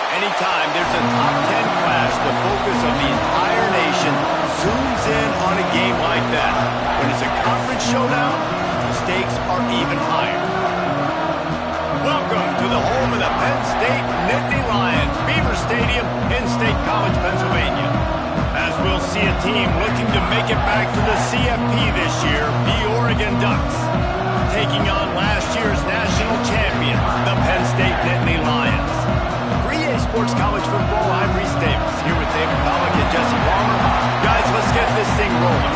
Anytime there's a top 10 clash, the focus of the entire nation zooms in on a game like that. When it's a conference showdown, the stakes are even higher. Welcome to the home of the Penn State Nittany Lions, Beaver Stadium in State College, Pennsylvania. As we'll see a team looking to make it back to the CFB this year, the Oregon Ducks, taking on last year's national champions, the Penn State Nittany Lions. For EA Sports College Football, I'm Reese Davis, here with David Pollack and Jesse Palmer. Guys, let's get this thing rolling.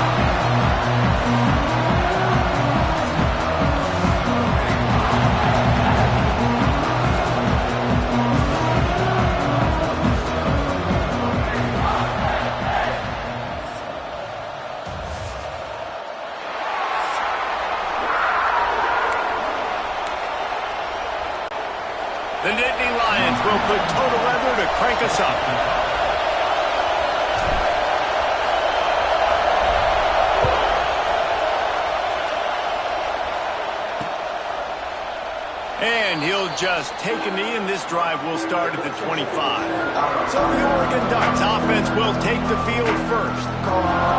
The Nittany Lions will put total leather to crank us up. And he'll just take a knee, and this drive will start at the 25. So the Oregon Ducks offense will take the field first.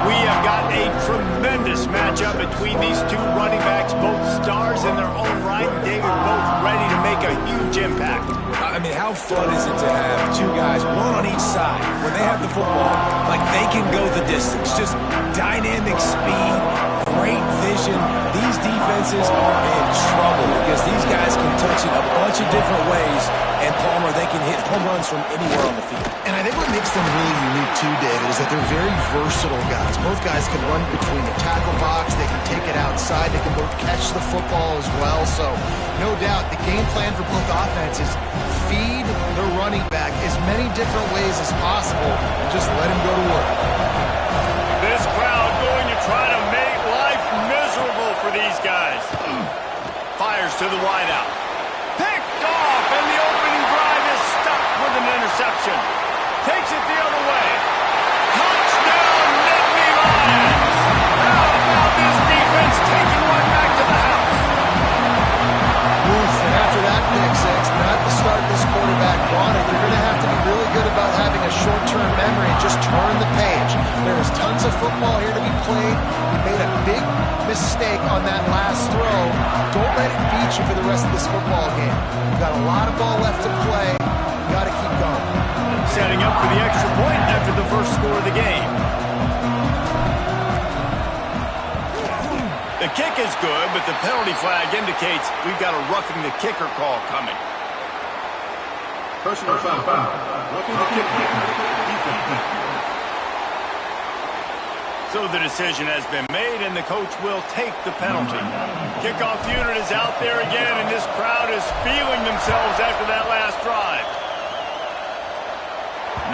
We have got a tremendous matchup between these two running backs, both stars in their own right. David, both ready to make a huge impact. I mean, how fun is it to have two guys, one on each side, when they have the football, like they can go the distance. Just dynamic speed, great vision. These defenses are in trouble because these guys can touch it a bunch of different ways, and Palmer, they can hit home runs from anywhere on the field. And I think what makes them really unique too, David, is that they're very versatile guys. Both guys can run between the tackle box, they can take it outside, they can both catch the football as well. So no doubt the game plan for both offenses, feed the running back as many different ways as possible and just let him go to work. This crowd going to try to make life miserable for these guys. Fires to the wideout. Picked off, and the opening drive is stuck with an interception. Takes it the other way. Touchdown, Nittany Lions! How about this defense taking one back to the house? And after that pick six, not the start this quarterback wanted. You're going to have to be really good about having a short-term memory and just turn the page. There is tons of football here to be played. You made a big mistake on that last throw. Don't let it beat you for the rest of this football game. You've got a lot of ball left to play. You've got to keep going. Setting up for the extra point after the first score of the game. The kick is good, but the penalty flag indicates we've got a roughing the kicker call coming. Personal foul. Roughing the kicker. So the decision has been made, and the coach will take the penalty. Kickoff unit is out there again, and this crowd is feeling themselves after that last drive.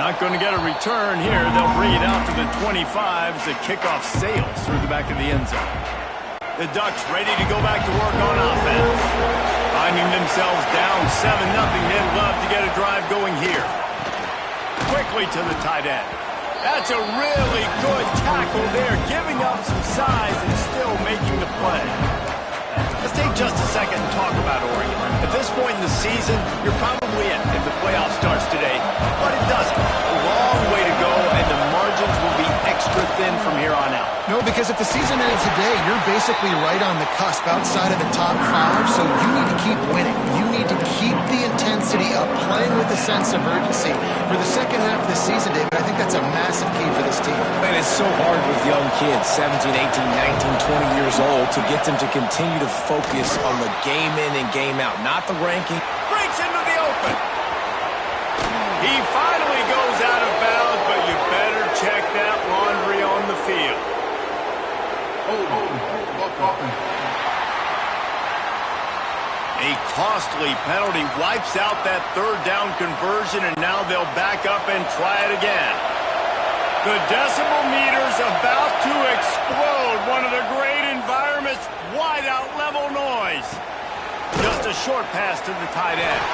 Not going to get a return here. They'll bring it out to the 25 as the kickoff sails through the back of the end zone. The Ducks ready to go back to work on offense. Finding themselves down 7-0, they'd love to get a drive going here. Quickly to the tight end. That's a really good tackle there, giving up some size and still making the play. Let's take just a second and talk about Oregon. At this point in the season, you're probably in if the playoff starts today, but it doesn't. A long way to go, and the margins will be extra thin from here on out. No, because if the season ends today, you're basically right on the cusp outside of the top 5, so you need to keep winning. You need to keep the intensity up, playing with a sense of urgency. For the second half of the season, David, I think that's a massive key for this team. Man, it's so hard with young kids, 17, 18, 19, 20 years old, to get them to continue to focus on the game in and game out, not the ranking. Breaks into the open. He finally goes out of bounds, but you better check that laundry on the field. A costly penalty wipes out that third down conversion, and now they'll back up and try it again. The decibel meter's about to explode. One of the great environments, wide out level noise. Just a short pass to the tight end.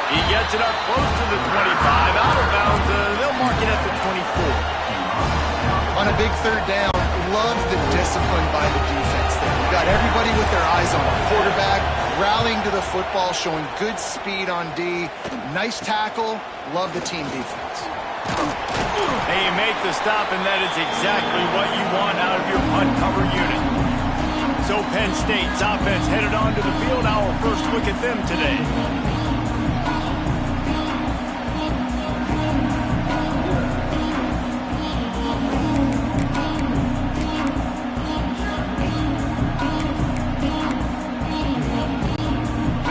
He gets it up close to the 25, out of bounds. They'll mark it at the 24. On a big third down, love the discipline by the defense there. You've got everybody with their eyes on the quarterback, rallying to the football, showing good speed on D. Nice tackle. Love the team defense. They make the stop, and that is exactly what you want out of your punt cover unit. So Penn State's offense headed onto the field. Our first look at them today.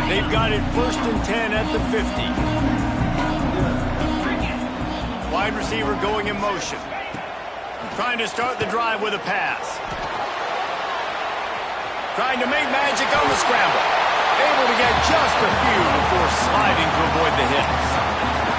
They've got it 1st and 10 at the 50. Wide receiver going in motion. Trying to start the drive with a pass. Trying to make magic on the scramble. Able to get just a few before sliding to avoid the hits.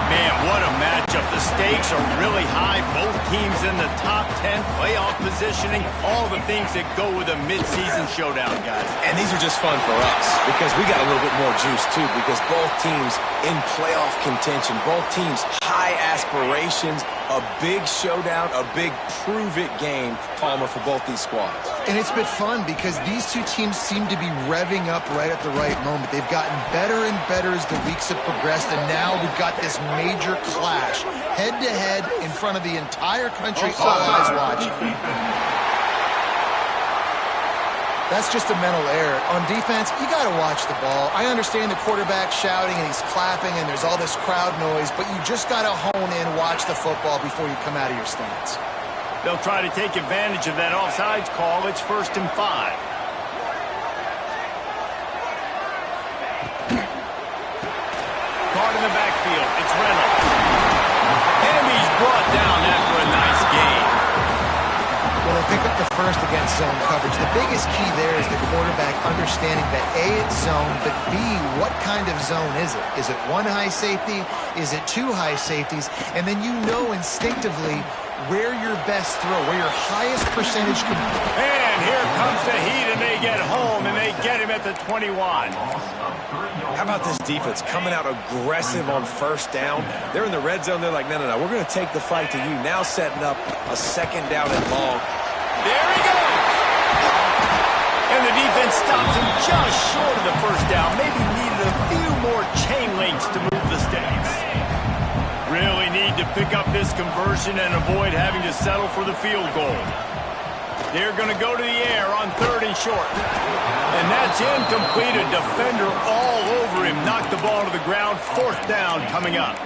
Man, what a matchup. The stakes are really high. Both teams in the top 10, playoff positioning, all the things that go with a midseason showdown, guys. And these are just fun for us because we got a little bit more juice, too, because both teams in playoff contention, both teams high aspirations, a big showdown, a big prove-it game, Palmer, for both these squads. And it's been fun because these two teams seem to be revving up right at the right moment. They've gotten better and better as the weeks have progressed, and now we've got this major clash, head-to-head in front of the entire country, all eyes watching. That's just a mental error. On defense, you got to watch the ball. I understand the quarterback shouting and he's clapping and there's all this crowd noise, but you just got to hone in, watch the football before you come out of your stance. They'll try to take advantage of that offsides call. It's 1st and 5. Caught in the backfield. It's Reynolds. And he's brought down after a nice gain. Well, they pick up the first against zone coverage. The biggest key there is the quarterback understanding that A, it's zone, but B, what kind of zone is it? Is it one high safety? Is it two high safeties? And then you know instinctively where your best throw, where your highest percentage can be. And here comes the heat, and they get home, and they get him at the 21. How about this defense coming out aggressive on 1st down? They're in the red zone. They're like, no, we're going to take the fight to you. Now setting up a 2nd down and long. There he goes. And the defense stops him just short of the 1st down. Maybe needed a few more chain links to move the stakes. Really need to pick up this conversion and avoid having to settle for the field goal. They're going to go to the air on 3rd and short. And that's incomplete. A defender all over him. Knocked the ball to the ground. 4th down coming up.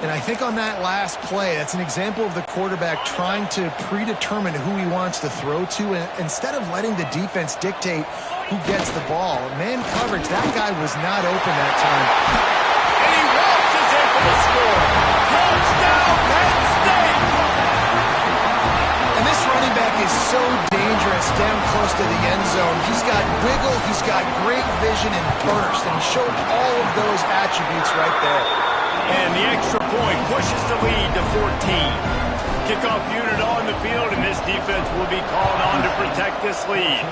And I think on that last play, that's an example of the quarterback trying to predetermine who he wants to throw to, and instead of letting the defense dictate who gets the ball. Man coverage, that guy was not open that time. And he waltzes in for the score. Touchdown, Penn State! And this running back is so dangerous down close to the end zone. He's got wiggle, he's got great vision and burst, and he showed all of those attributes right there. And the extra point pushes the lead to 14. Kickoff unit on the field, and this defense will be called on to protect this lead.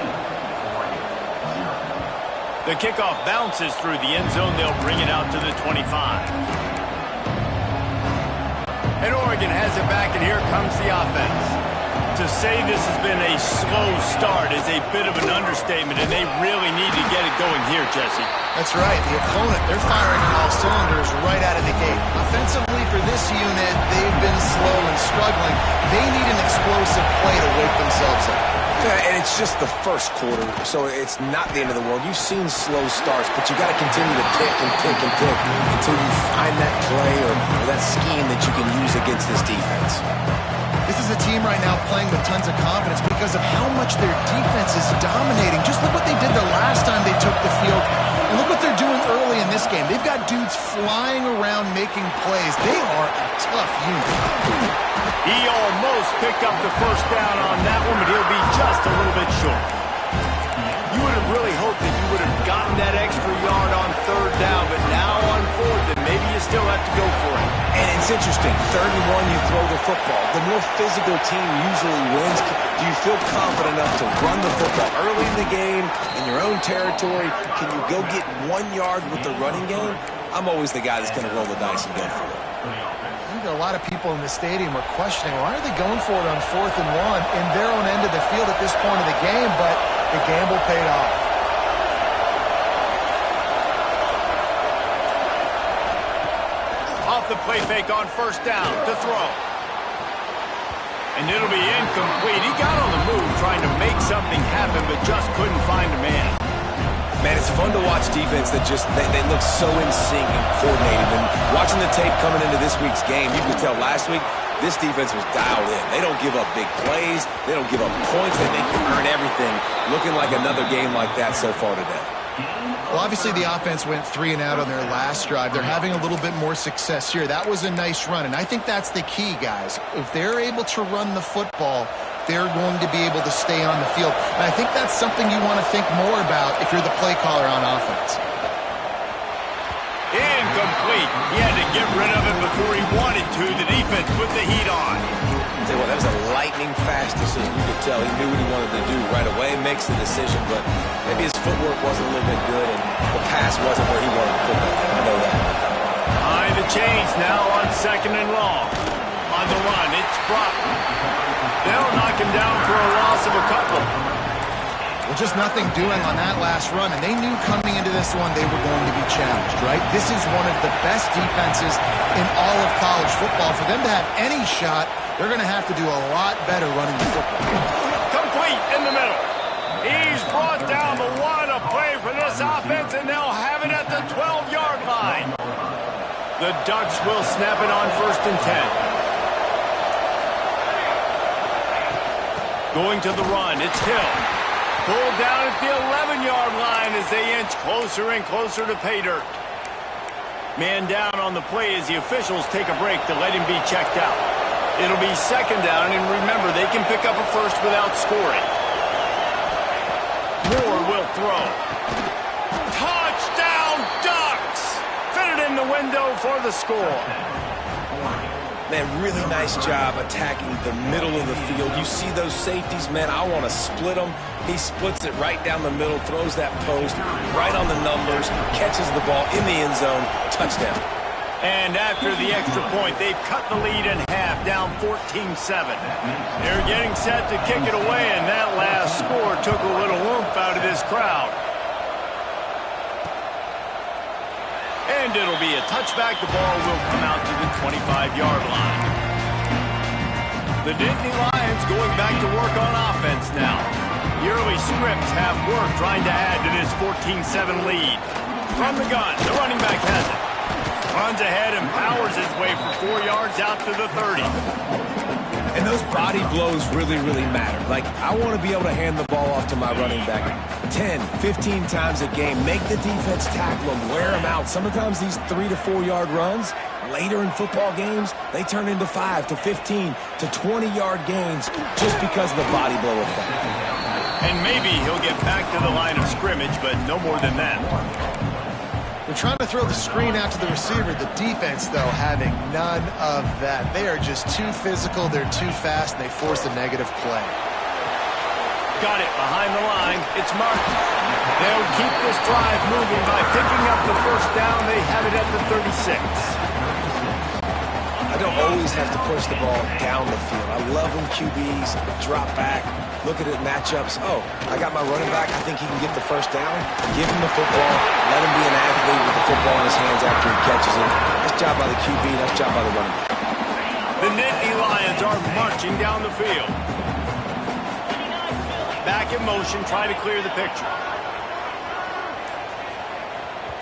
The kickoff bounces through the end zone. They'll bring it out to the 25. And Oregon has it back, and here comes the offense. To say this has been a slow start is a bit of an understatement, and they really need to get it going here, Jesse. That's right. The opponent, they're firing on all cylinders right out of the gate. Offensively for this unit, they've been slow and struggling. They need an explosive play to wake themselves up. Yeah, and it's just the 1st quarter, so it's not the end of the world. You've seen slow starts, but you got to continue to pick and pick and pick until you find that play or that scheme that you can use against this defense. This is a team right now playing with tons of confidence because of how much their defense is dominating. Just look what they did the last time they took the field, and look what they're doing early in this game. They've got dudes flying around making plays. They are a tough unit. He almost picked up the 1st down on that one, but he'll be just a little bit short. You would have really hoped that you would have gotten that extra yard on 3rd down, but now on 4th, then maybe you still have to go for it. And it's interesting. 3rd and 1, you throw the football. The more physical team usually wins. Do you feel confident enough to run the football early in the game, in your own territory? Can you go get 1 yard with the running game? I'm always the guy that's going to roll the dice and go for it. A lot of people in the stadium are questioning, why are they going for it on 4th and 1 in their own end of the field at this point of the game? But the gamble paid off. play fake on first down to throw. And it'll be incomplete. He got on the move trying to make something happen, but just couldn't find a man. Man, it's fun to watch defense that just, they look so in sync and coordinated. And watching the tape coming into this week's game, you could tell last week, this defense was dialed in. They don't give up big plays. They don't give up points. They make you earn everything. Looking like another game like that so far today. Well, obviously the offense went 3 and out on their last drive. They're having a little bit more success here. That was a nice run, and I think that's the key, guys. If they're able to run the football, they're going to be able to stay on the field. And I think that's something you want to think more about if you're the play caller on offense. Incomplete. He had to get rid of it before he wanted to. The defense put the heat on. Tell you what, that was a lightning-fast decision. You could tell he knew what he wanted to do right away, makes the decision, but maybe his footwork wasn't a little bit good, and the pass wasn't where he wanted to put that. I know that. Behind the chains now on 2nd and long. On the run, it's Brock. They'll knock him down for a loss of a couple. Well, just nothing doing on that last run, and they knew coming into this one they were going to be challenged, right? This is one of the best defenses in all of college football. For them to have any shot, they're going to have to do a lot better running the football. Complete in the middle. He's brought down, but what a play for this offense, and they'll have it at the 12-yard line. The Ducks will snap it on 1st and 10. Going to the run, it's Hill. Pulled down at the 11-yard line as they inch closer and closer to pay dirt. Man down on the play as the officials take a break to let him be checked out. It'll be 2nd down, and remember, they can pick up a first without scoring. Moore will throw. Touchdown, Ducks! Fitted in the window for the score. Man, really nice job attacking the middle of the field. You see those safeties, man, I want to split them. He splits it right down the middle, throws that post right on the numbers, catches the ball in the end zone, touchdown. And after the extra point, they've cut the lead in half, down 14-7. They're getting set to kick it away, and that last score took a little oomph out of this crowd. And it'll be a touchback. The ball will come out to the 25-yard line. The Dynasty Lions going back to work on offense now. The early scripts have worked trying to add to this 14-7 lead. From the gun, the running back has it. Runs ahead and powers his way for 4 yards out to the 30. And those body blows really, really matter. Like, I want to be able to hand the ball off to my running back 10, 15 times a game. Make the defense tackle them, wear them out. Sometimes these 3 to 4 yard runs, later in football games, they turn into 5 to 15 to 20-yard gains just because of the body blow effect. And maybe he'll get back to the line of scrimmage, but no more than that. They're trying to throw the screen out to the receiver. The defense, though, having none of that. They are just too physical, they're too fast, and they force a negative play. Got it behind the line. It's Martin. They'll keep this drive moving by picking up the first down. They have it at the 36. I don't always have to push the ball down the field. I love when QBs drop back, look at it, matchups. Oh, I got my running back. I think he can get the first down. Give him the football. Let him be an athlete with the football in his hands after he catches it. Nice job by the QB. Nice job by the running back. The Nittany Lions are marching down the field. Back in motion, try to clear the picture.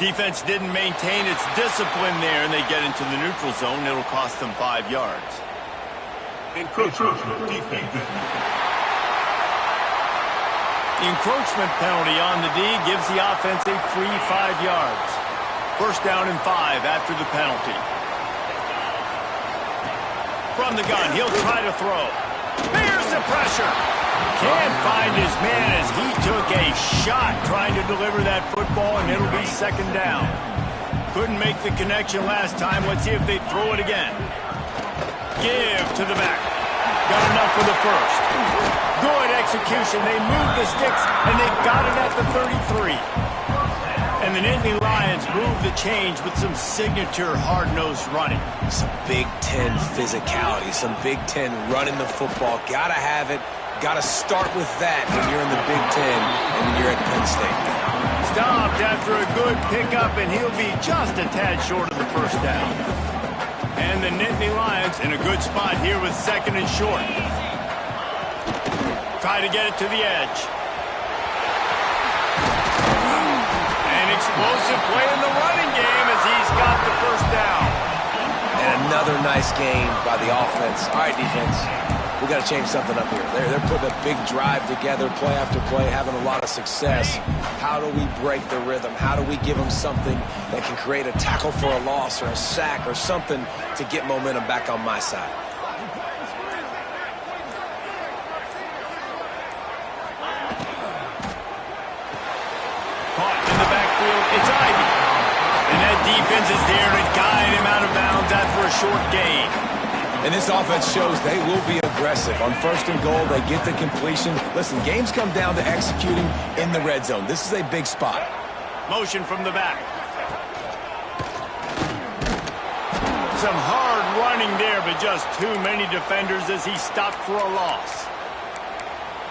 Defense didn't maintain its discipline there, and they get into the neutral zone. It'll cost them 5 yards. Encroachment defense. The encroachment penalty on the D gives the offense a free 5 yards. First down and 5 after the penalty. From the gun, he'll try to throw. Here's the pressure. Can't find his man as he took a shot trying to deliver that football, and it'll be 2nd down. Couldn't make the connection last time. Let's see if they throw it again. Give to the back. Got enough for the first. Good execution. They move the sticks, and they've got it at the 33. And the Nittany Lions move the change with some signature hard-nosed running. Some Big Ten physicality, some Big Ten running the football. Gotta have it. Got to start with that when you're in the Big Ten and when you're at Penn State. Stopped after a good pickup, and he'll be just a tad short of the first down. And the Nittany Lions in a good spot here with second and short. Try to get it to the edge. An explosive play in the running game as he's got the first down. And another nice game by the offense. All right, defense, we got to change something up here. They're putting a big drive together, play after play, having a lot of success. How do we break the rhythm? How do we give them something that can create a tackle for a loss or a sack or something to get momentum back on my side? Caught in the backfield, it's Ivy. And that defense is there to guide him out of bounds after a short gain. And this offense shows they will be aggressive. On first and goal, they get the completion. Listen, games come down to executing in the red zone. This is a big spot. Motion from the back. Some hard running there, but just too many defenders as he stopped for a loss.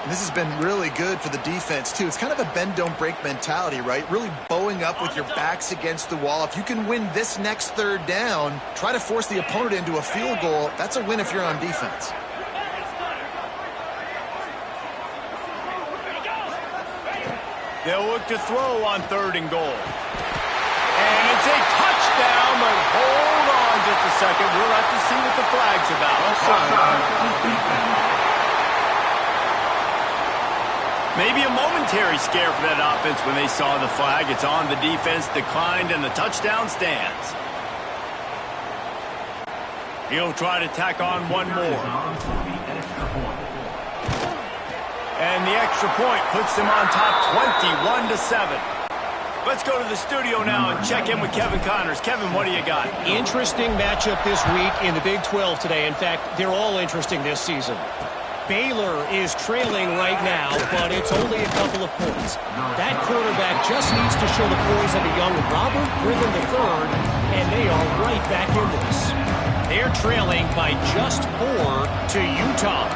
This has been really good for the defense, too. It's kind of a bend-don't-break mentality, right? Really bowing up with your backs against the wall. If you can win this next third down, try to force the opponent into a field goal. That's a win if you're on defense. They'll look to throw on third and goal. And it's a touchdown, but hold on just a second. We'll have to see what the flag's about. Maybe a momentary scare for that offense when they saw the flag. It's on, the defense declined, and the touchdown stands. He'll try to tack on one more. And the extra point puts them on top 21-7. Let's go to the studio now and check in with Kevin Connors. Kevin, what do you got? Interesting matchup this week in the Big 12 today. In fact, they're all interesting this season. Baylor is trailing right now, but it's only a couple of points. That quarterback just needs to show the poise of a young Robert Griffin III, and they are right back in this. They're trailing by just 4 to Utah.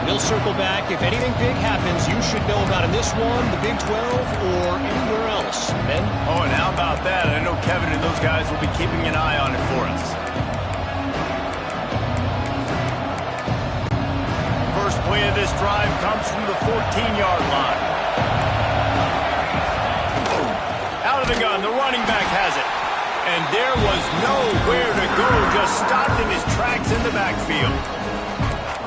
We'll circle back. If anything big happens, you should know about in this one, the Big 12, or anywhere else. Ben? Oh, and how about that? I know Kevin and those guys will be keeping an eye on it for us. First play of this drive comes from the 14-yard line. Out of the gun, the running back has it. And there was nowhere to go, just stopped in his tracks in the backfield.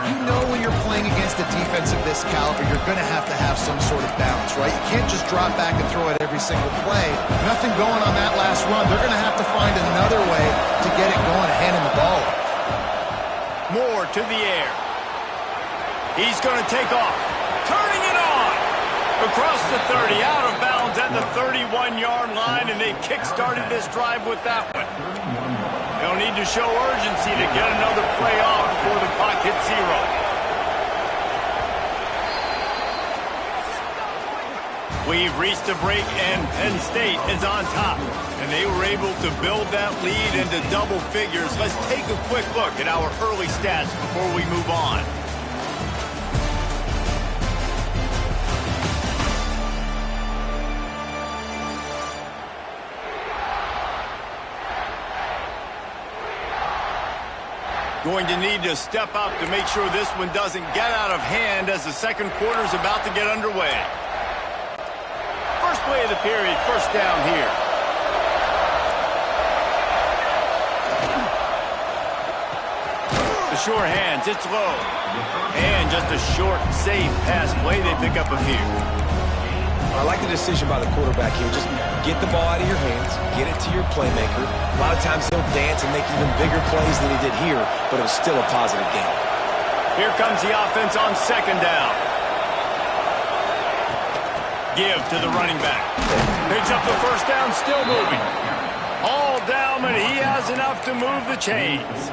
You know when you're playing against a defense of this caliber, you're going to have some sort of balance, right? You can't just drop back and throw it every single play. Nothing going on that last run. They're going to have to find another way to get it going and hand him the ball. Moore to the air. He's going to take off. Turning it on. Across the 30, out of bounds at the 31-yard line, and they kick-started this drive with that one. They'll need to show urgency to get another play off before the clock hits 0. We've reached the break, and Penn State is on top. And they were able to build that lead into double figures. Let's take a quick look at our early stats before we move on. Going to need to step up to make sure this one doesn't get out of hand as the second quarter is about to get underway. First play of the period, first down here. The short hands, it's low. And just a short, safe pass play. They pick up a few. I like the decision by the quarterback here. Just get the ball out of your hands, get it to your playmaker. A lot of times he'll dance and make even bigger plays than he did here, but it was still a positive game. Here comes the offense on second down. Give to the running back. Picks up the first down, still moving. All down, but he has enough to move the chains.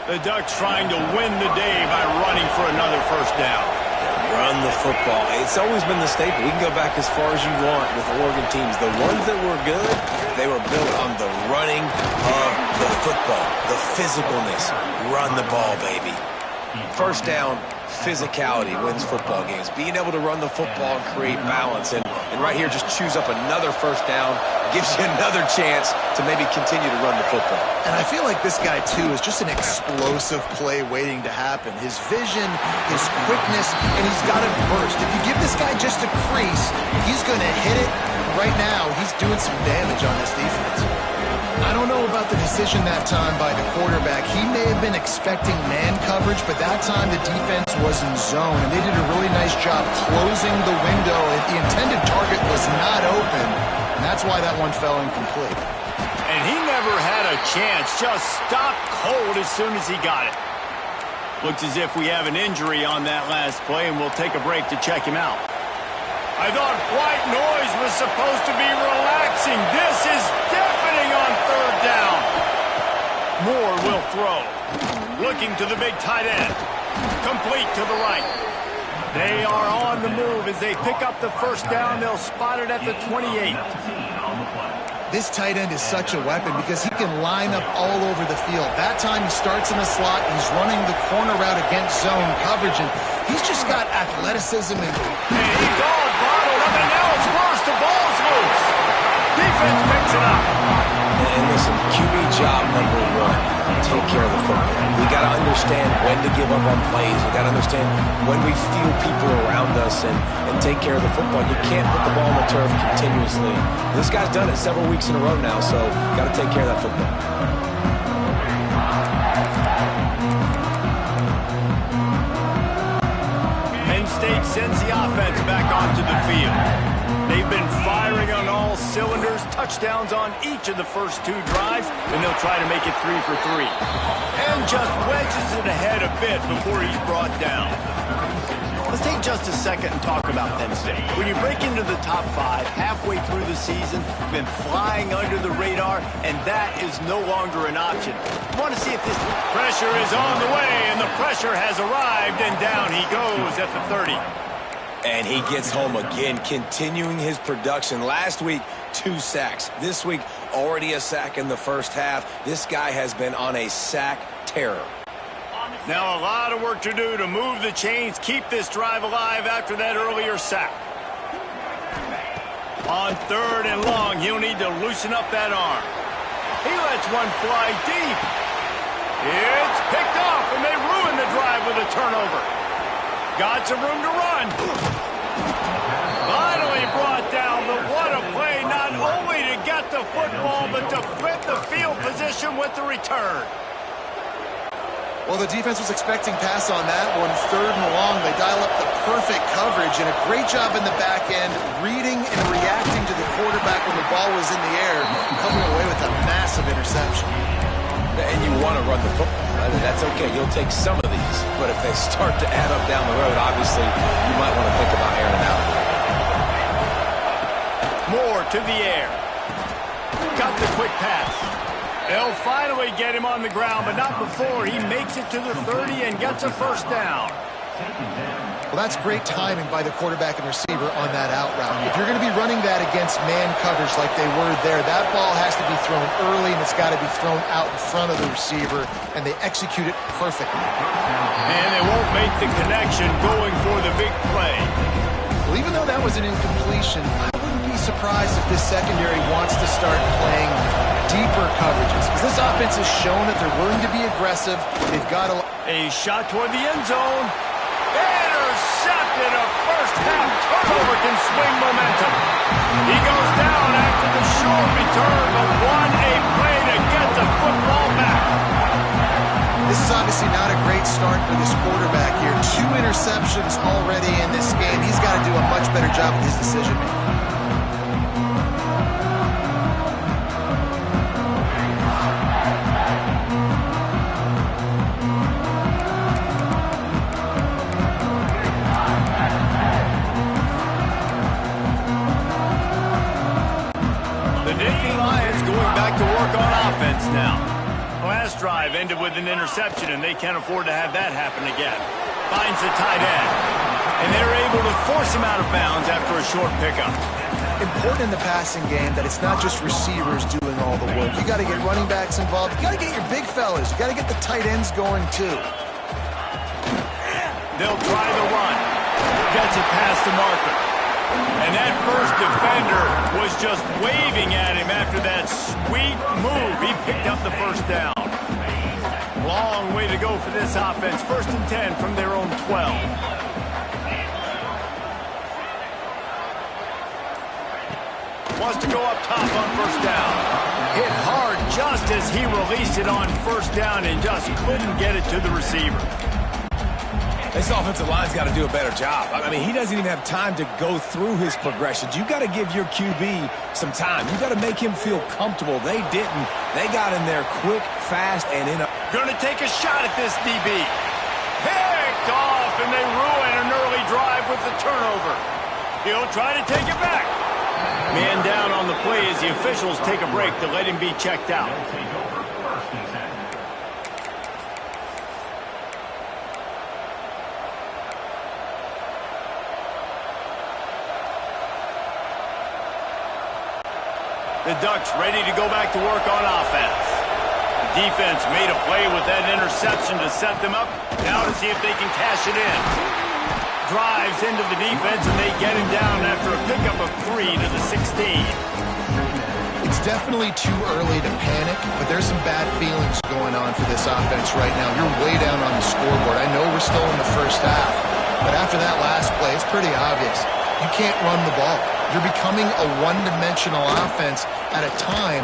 The Ducks trying to win the day by running for another first down. Run the football. It's always been the staple. We can go back as far as you want with Oregon teams. The ones that were good, they were built on the running of the football, the physicalness. Run the ball, baby. First down, physicality wins football games. Being able to run the football and create balance. And And right here, just chews up another first down, gives you another chance to maybe continue to run the football. And I feel like this guy, too, is just an explosive play waiting to happen. His vision, his quickness, and he's got a burst. If you give this guy just a crease, he's going to hit it. Right now, he's doing some damage on this defense. I don't know about the decision that time by the quarterback. He may have been expecting man coverage, but that time the defense was in zone, and they did a really nice job closing the window. The intended target was not open, and that's why that one fell incomplete. And he never had a chance, just stopped cold as soon as he got it. Looks as if we have an injury on that last play, and we'll take a break to check him out. I thought white noise was supposed to be relaxing. This is deafening on third down. Moore will throw. Looking to the big tight end. Complete to the right. They are on the move as they pick up the first down. They'll spot it at the 28. This tight end is such a weapon because he can line up all over the field. That time he starts in the slot. He's running the corner route against zone coverage, and he's just got athleticism. And he's all bottled up, and now it's worse. The ball's loose. Defense picks it up. And listen, QB job number one, take care of the football. We got to understand when to give up on plays. We got to understand when we feel people around us and take care of the football. You can't put the ball on the turf continuously. This guy's done it several weeks in a row now, so got to take care of that football. Penn State sends the offense back onto the field. They've been firing on all cylinders, touchdowns on each of the first two drives, and they'll try to make it 3 for 3. And just wedges it ahead a bit before he's brought down. Let's take just a second and talk about Penn State. When you break into the top 5 halfway through the season, you've been flying under the radar, and that is no longer an option. You want to see if this pressure is on the way, and the pressure has arrived, and down he goes at the 30. And he gets home again, continuing his production. Last week, 2 sacks. This week, already a sack in the first half. This guy has been on a sack terror. Now a lot of work to do to move the chains, keep this drive alive after that earlier sack. On 3rd and long, he'll need to loosen up that arm. He lets one fly deep. It's picked off, and they ruin the drive with a turnover. Got some room to run. Finally brought down, but what a play, not only to get the football, but to flip the field position with the return. Well, the defense was expecting pass on that one. 3rd and long, they dial up the perfect coverage, and a great job in the back end, reading and reacting to the quarterback when the ball was in the air, coming away with a massive interception. And you want to run the football. I mean, that's okay. You'll take some of these. But if they start to add up down the road, obviously, you might want to think about airing out. Moore to the air. Got the quick pass. They'll finally get him on the ground, but not before he makes it to the 30 and gets a first down. Well, that's great timing by the quarterback and receiver on that out route. If you're going to be running that against man coverage like they were there, that ball has to be thrown early, and it's got to be thrown out in front of the receiver, and they execute it perfectly. And they won't make the connection going for the big play. Well, even though that was an incompletion, I wouldn't be surprised if this secondary wants to start playing deeper coverages, because this offense has shown that they're willing to be aggressive. They've got a shot toward the end zone. Intercepted. A first-half turnover can swing momentum. He goes down after the short return, but won a play to get the football back. This is obviously not a great start for this quarterback here. 2 interceptions already in this game. He's got to do a much better job with his decision-making. Now, last drive ended with an interception, and they can't afford to have that happen again. Finds the tight end, and they're able to force him out of bounds after a short pickup. Important in the passing game that it's not just receivers doing all the work. You got to get running backs involved. You got to get your big fellas. You got to get the tight ends going too. They'll try the run. Gets it past the marker. And that first defender was just waving at him after that sweet move. He picked up the first down. Long way to go for this offense. 1st and 10 from their own 12. Wants to go up top on 1st down. Hit hard just as he released it on 1st down and just couldn't get it to the receiver. This offensive line's got to do a better job. I mean, he doesn't even have time to go through his progressions. You got to give your QB some time. You got to make him feel comfortable. They didn't. They got in there quick, fast, and in a... Going to take a shot at this DB. Picked off, and they ruin an early drive with the turnover. He'll try to take it back. Man down on the play as the officials take a break to let him be checked out. The Ducks ready to go back to work on offense. The defense made a play with that interception to set them up. Now to see if they can cash it in. Drives into the defense, and they get him down after a pickup of 3 to the 16. It's definitely too early to panic, but there's some bad feelings going on for this offense right now. You're way down on the scoreboard. I know we're still in the first half, but after that last play, it's pretty obvious. You can't run the ball. You're becoming a one-dimensional offense at a time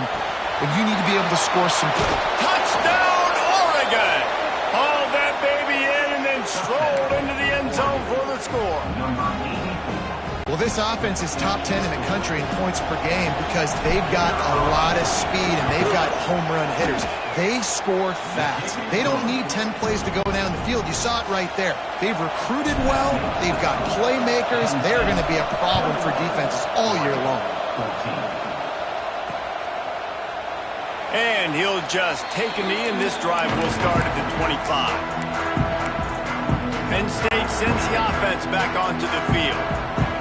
when you need to be able to score some... Touchdown, Oregon! Hauled that baby in and then strolled into the end zone for the score. Well, this offense is top 10 in the country in points per game because they've got a lot of speed and they've got home run hitters. They score fast. They don't need 10 plays to go down the field. You saw it right there. They've recruited well. They've got playmakers. They're going to be a problem for defenses all year long. And he'll just take a knee, and this drive will start at the 25. Penn State sends the offense back onto the field.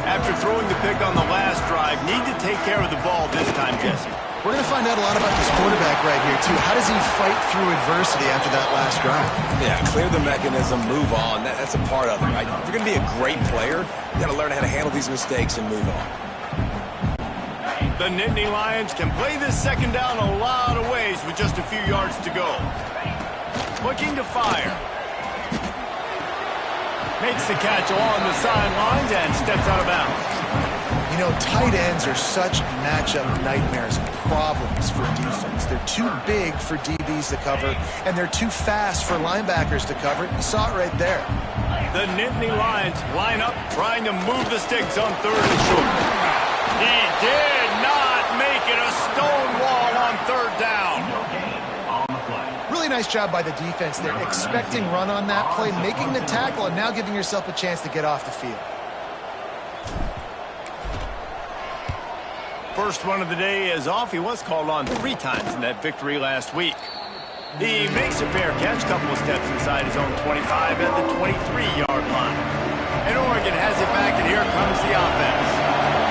After throwing the pick on the last drive, need to take care of the ball this time, Jesse. We're going to find out a lot about this quarterback right here, too. How does he fight through adversity after that last drive? Yeah, clear the mechanism, move on. That's a part of it, right? If you're going to be a great player, you got to learn how to handle these mistakes and move on. The Nittany Lions can play this second down a lot of ways with just a few yards to go. Looking to fire. Makes the catch along the sidelines and steps out of bounds. You know, tight ends are such matchup nightmares and problems for defense. They're too big for DBs to cover, and they're too fast for linebackers to cover. You saw it right there. The Nittany Lions line up, trying to move the sticks on 3rd and short. He did not make it a stone wall on 3rd down. Really nice job by the defense there, expecting run on that play, making the tackle, and now giving yourself a chance to get off the field. First one of the day is off. He was called on 3 times in that victory last week. He makes a fair catch, couple of steps inside his own 25 at the 23-yard line. And Oregon has it back, and here comes the offense.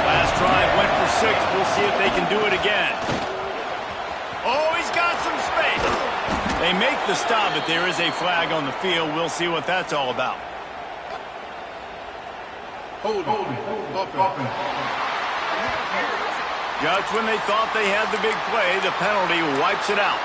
Last drive went for 6. We'll see if they can do it again. Oh, he's got some space. They make the stop, but there is a flag on the field. We'll see what that's all about. Just when they thought they had the big play, the penalty wipes it out.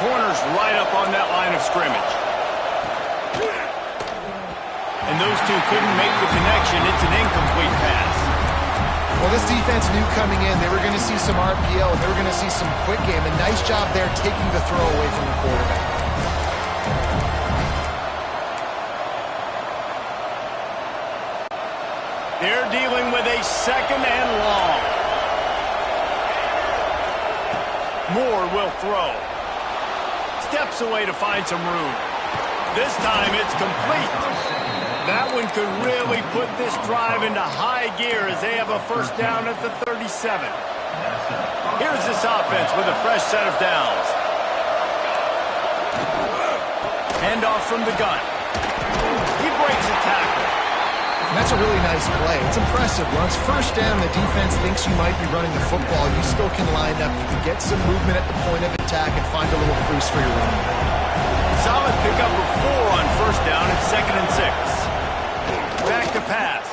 Corners right up on that line of scrimmage. And those two couldn't make the connection. It's an incomplete pass. Well, this defense knew coming in they were going to see some RPO, and they were going to see some quick game. A nice job there taking the throw away from the quarterback. They're dealing with a 2nd and long. Moore will throw. Steps away to find some room. This time it's complete. That one could really put this drive into high gear as they have a 1st down at the 37. Here's this offense with a fresh set of downs. Handoff from the gun. He breaks a tackle. And That's a really nice play. It's impressive. Once first down, the defense thinks you might be running the football. You still can line up. You can get some movement at the point of attack and find a little crease for your running back. Solid pickup of 4 on first down. It's 2nd and 6. Back to pass.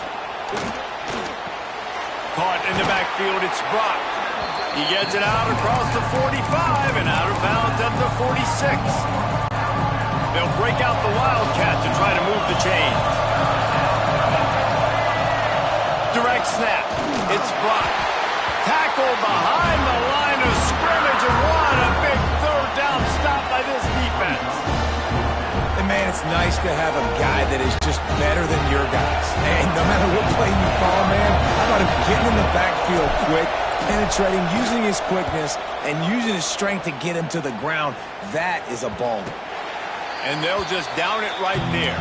Caught in the backfield. It's Brock. He gets it out across the 45 and out of bounds at the 46. They'll break out the Wildcat to try to move the chains. Direct snap. It's Brock. Tackle behind the line of scrimmage, and what a big third down stop by this defense. And man, it's nice to have a guy that is just better than your guys. And no matter what play you call, man, how about him getting in the backfield quick, penetrating, using his quickness, and using his strength to get him to the ground. That is a ball. And they'll just down it right there.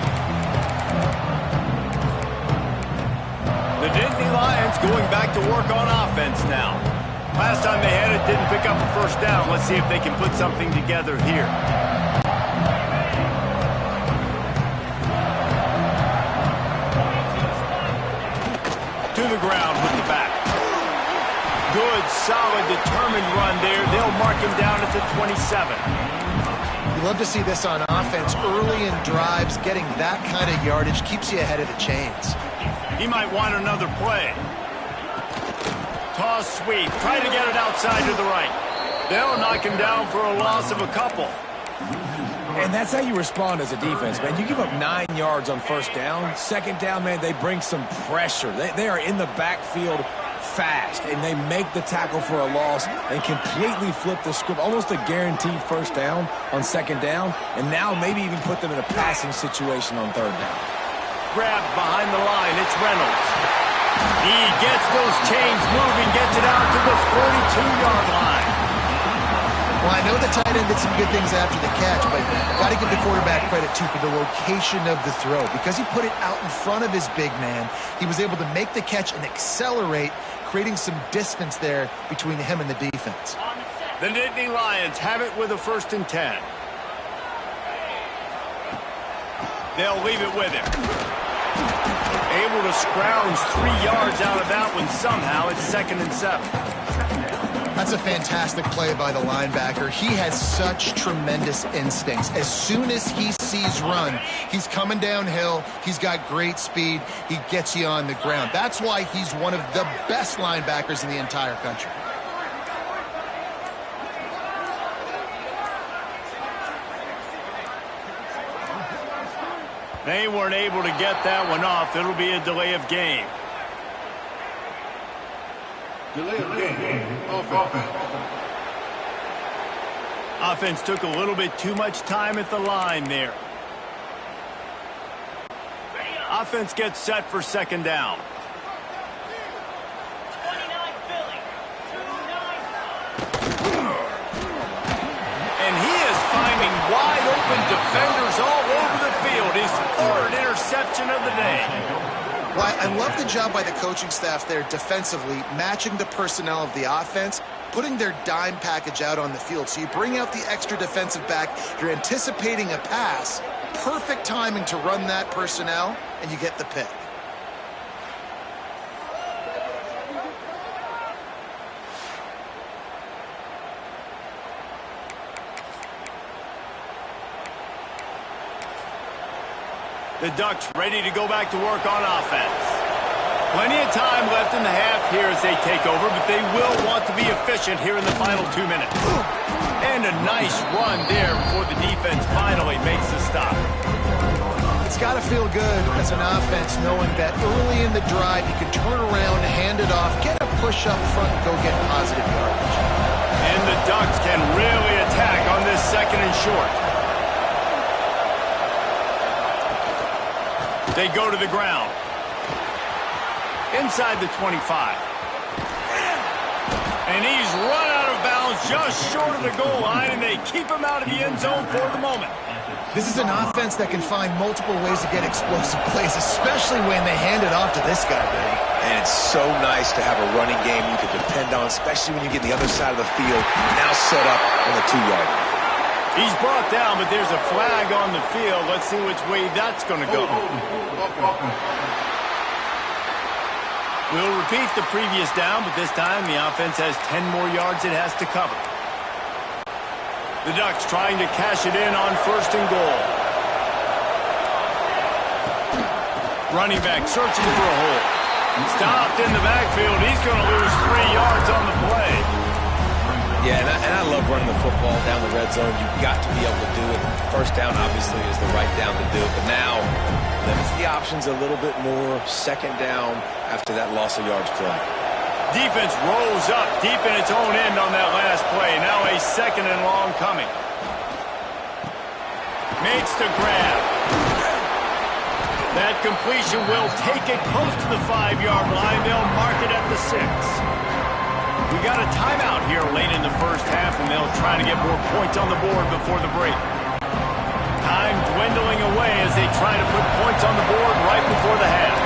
The Dynasty Lions going back to work on offense now. Last time they had it, didn't pick up a first down. Let's see if they can put something together here. To the ground with the back. Good, solid, determined run there. They'll mark him down at the 27. You love to see this on offense. Early in drives, getting that kind of yardage keeps you ahead of the chains. He might want another play. Toss sweep. Try to get it outside to the right. They'll knock him down for a loss of a couple. And that's how you respond as a defense, man. You give up 9 yards on first down. Second down, man, they bring some pressure. They are in the backfield fast, and they make the tackle for a loss and completely flip the script. Almost a guaranteed first down on second down, and now maybe even put them in a passing situation on third down. Grab behind the line. It's Reynolds. He gets those chains moving, gets it out to the 42-yard line. Well, I know the tight end did some good things after the catch, but got to give the quarterback credit, too, for the location of the throw. Because he put it out in front of his big man, he was able to make the catch and accelerate, creating some distance there between him and the defense. The Dynasty Lions have it with a 1st and 10. They'll leave it with him. Able to scrounge 3 yards out of that one somehow. It's 2nd and 7. That's a fantastic play by the linebacker. He has such tremendous instincts. As soon as he sees run, he's coming downhill. He's got great speed. He gets you on the ground. That's why he's one of the best linebackers in the entire country. They weren't able to get that one off. It'll be a delay of game. Delay of game. Offense. Offense took a little bit too much time at the line there. Offense gets set for 2nd down. And he is finding wide open defenders all over the field. His 3rd interception of the day. Well, I love the job by the coaching staff there defensively, matching the personnel of the offense, putting their dime package out on the field. So you bring out the extra defensive back, you're anticipating a pass, perfect timing to run that personnel, and you get the pick. The Ducks ready to go back to work on offense. Plenty of time left in the half here as they take over, but they will want to be efficient here in the final 2 minutes. And a nice run there before the defense finally makes the stop. It's got to feel good as an offense knowing that early in the drive you can turn around, hand it off, get a push up front, and go get positive yardage. And the Ducks can really attack on this 2nd and short. They go to the ground. Inside the 25. And he's run out of bounds just short of the goal line, and they keep him out of the end zone for the moment. This is an offense that can find multiple ways to get explosive plays, especially when they hand it off to this guy, Billy. And it's so nice to have a running game you can depend on, especially when you get the other side of the field, now set up on the 2-yard line. He's brought down, but there's a flag on the field. Let's see which way that's going to go. We'll repeat the previous down, but this time the offense has 10 more yards it has to cover. The Ducks trying to cash it in on 1st and goal. Running back searching for a hole. Stopped in the backfield. He's going to lose 3 yards on the play. Yeah, and I love running the football down the red zone. You've got to be able to do it. 1st down, obviously, is the right down to do it. But now, limits the options a little bit more. 2nd down after that loss of yards play. Defense rolls up deep in its own end on that last play. Now a 2nd and long coming. Makes the grab. That completion will take it close to the 5-yard line. They'll mark it at the 6. We got a timeout here late in the 1st half, and they'll try to get more points on the board before the break. Time dwindling away as they try to put points on the board right before the half.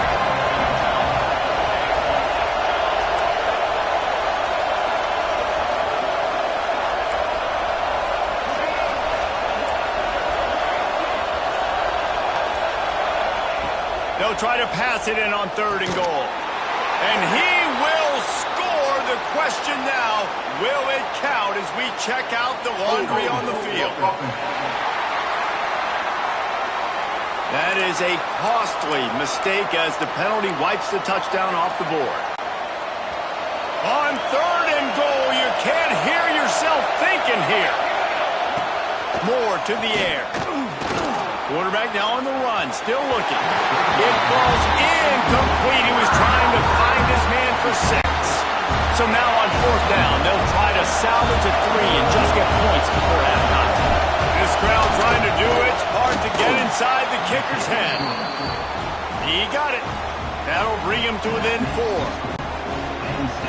They'll try to pass it in on 3rd and goal. And he will score. The question now, will it count as we check out the laundry on the field? That is a costly mistake as the penalty wipes the touchdown off the board. On 3rd and goal, you can't hear yourself thinking here. More to the air. Quarterback now on the run, still looking. It falls incomplete. He was trying to find his man for 6. So now on 4th down, they'll try to salvage a 3 and just get points before halftime. This crowd trying to do its part to get inside the kicker's head. He got it. That'll bring him to within 4.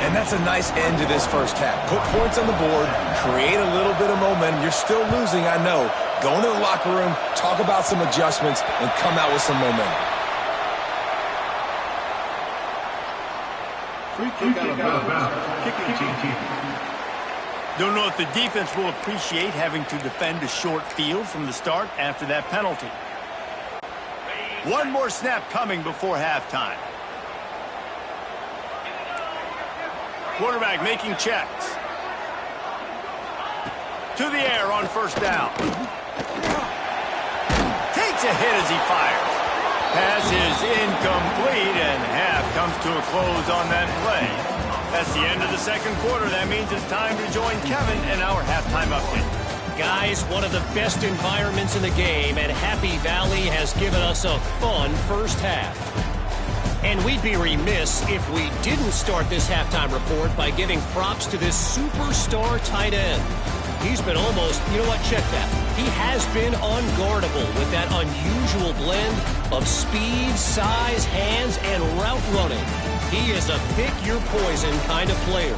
And that's a nice end to this 1st half. Put points on the board, create a little bit of momentum. You're still losing, I know. Go into the locker room, talk about some adjustments, and come out with some momentum. Free kick out of bounds. Kicking team. Don't know if the defense will appreciate having to defend a short field from the start after that penalty. One more snap coming before halftime. Quarterback making checks. To the air on 1st down. Takes a hit as he fires. Pass is incomplete, and half comes to a close on that play. That's the end of the 2nd quarter. That means it's time to join Kevin in our halftime update. Guys, one of the best environments in the game, and Happy Valley has given us a fun 1st half. And we'd be remiss if we didn't start this halftime report by giving props to this superstar tight end. He's been almost, you know what, check that. He has been unguardable with that unusual blend of speed, size, hands, and route running. He is a pick-your-poison kind of player.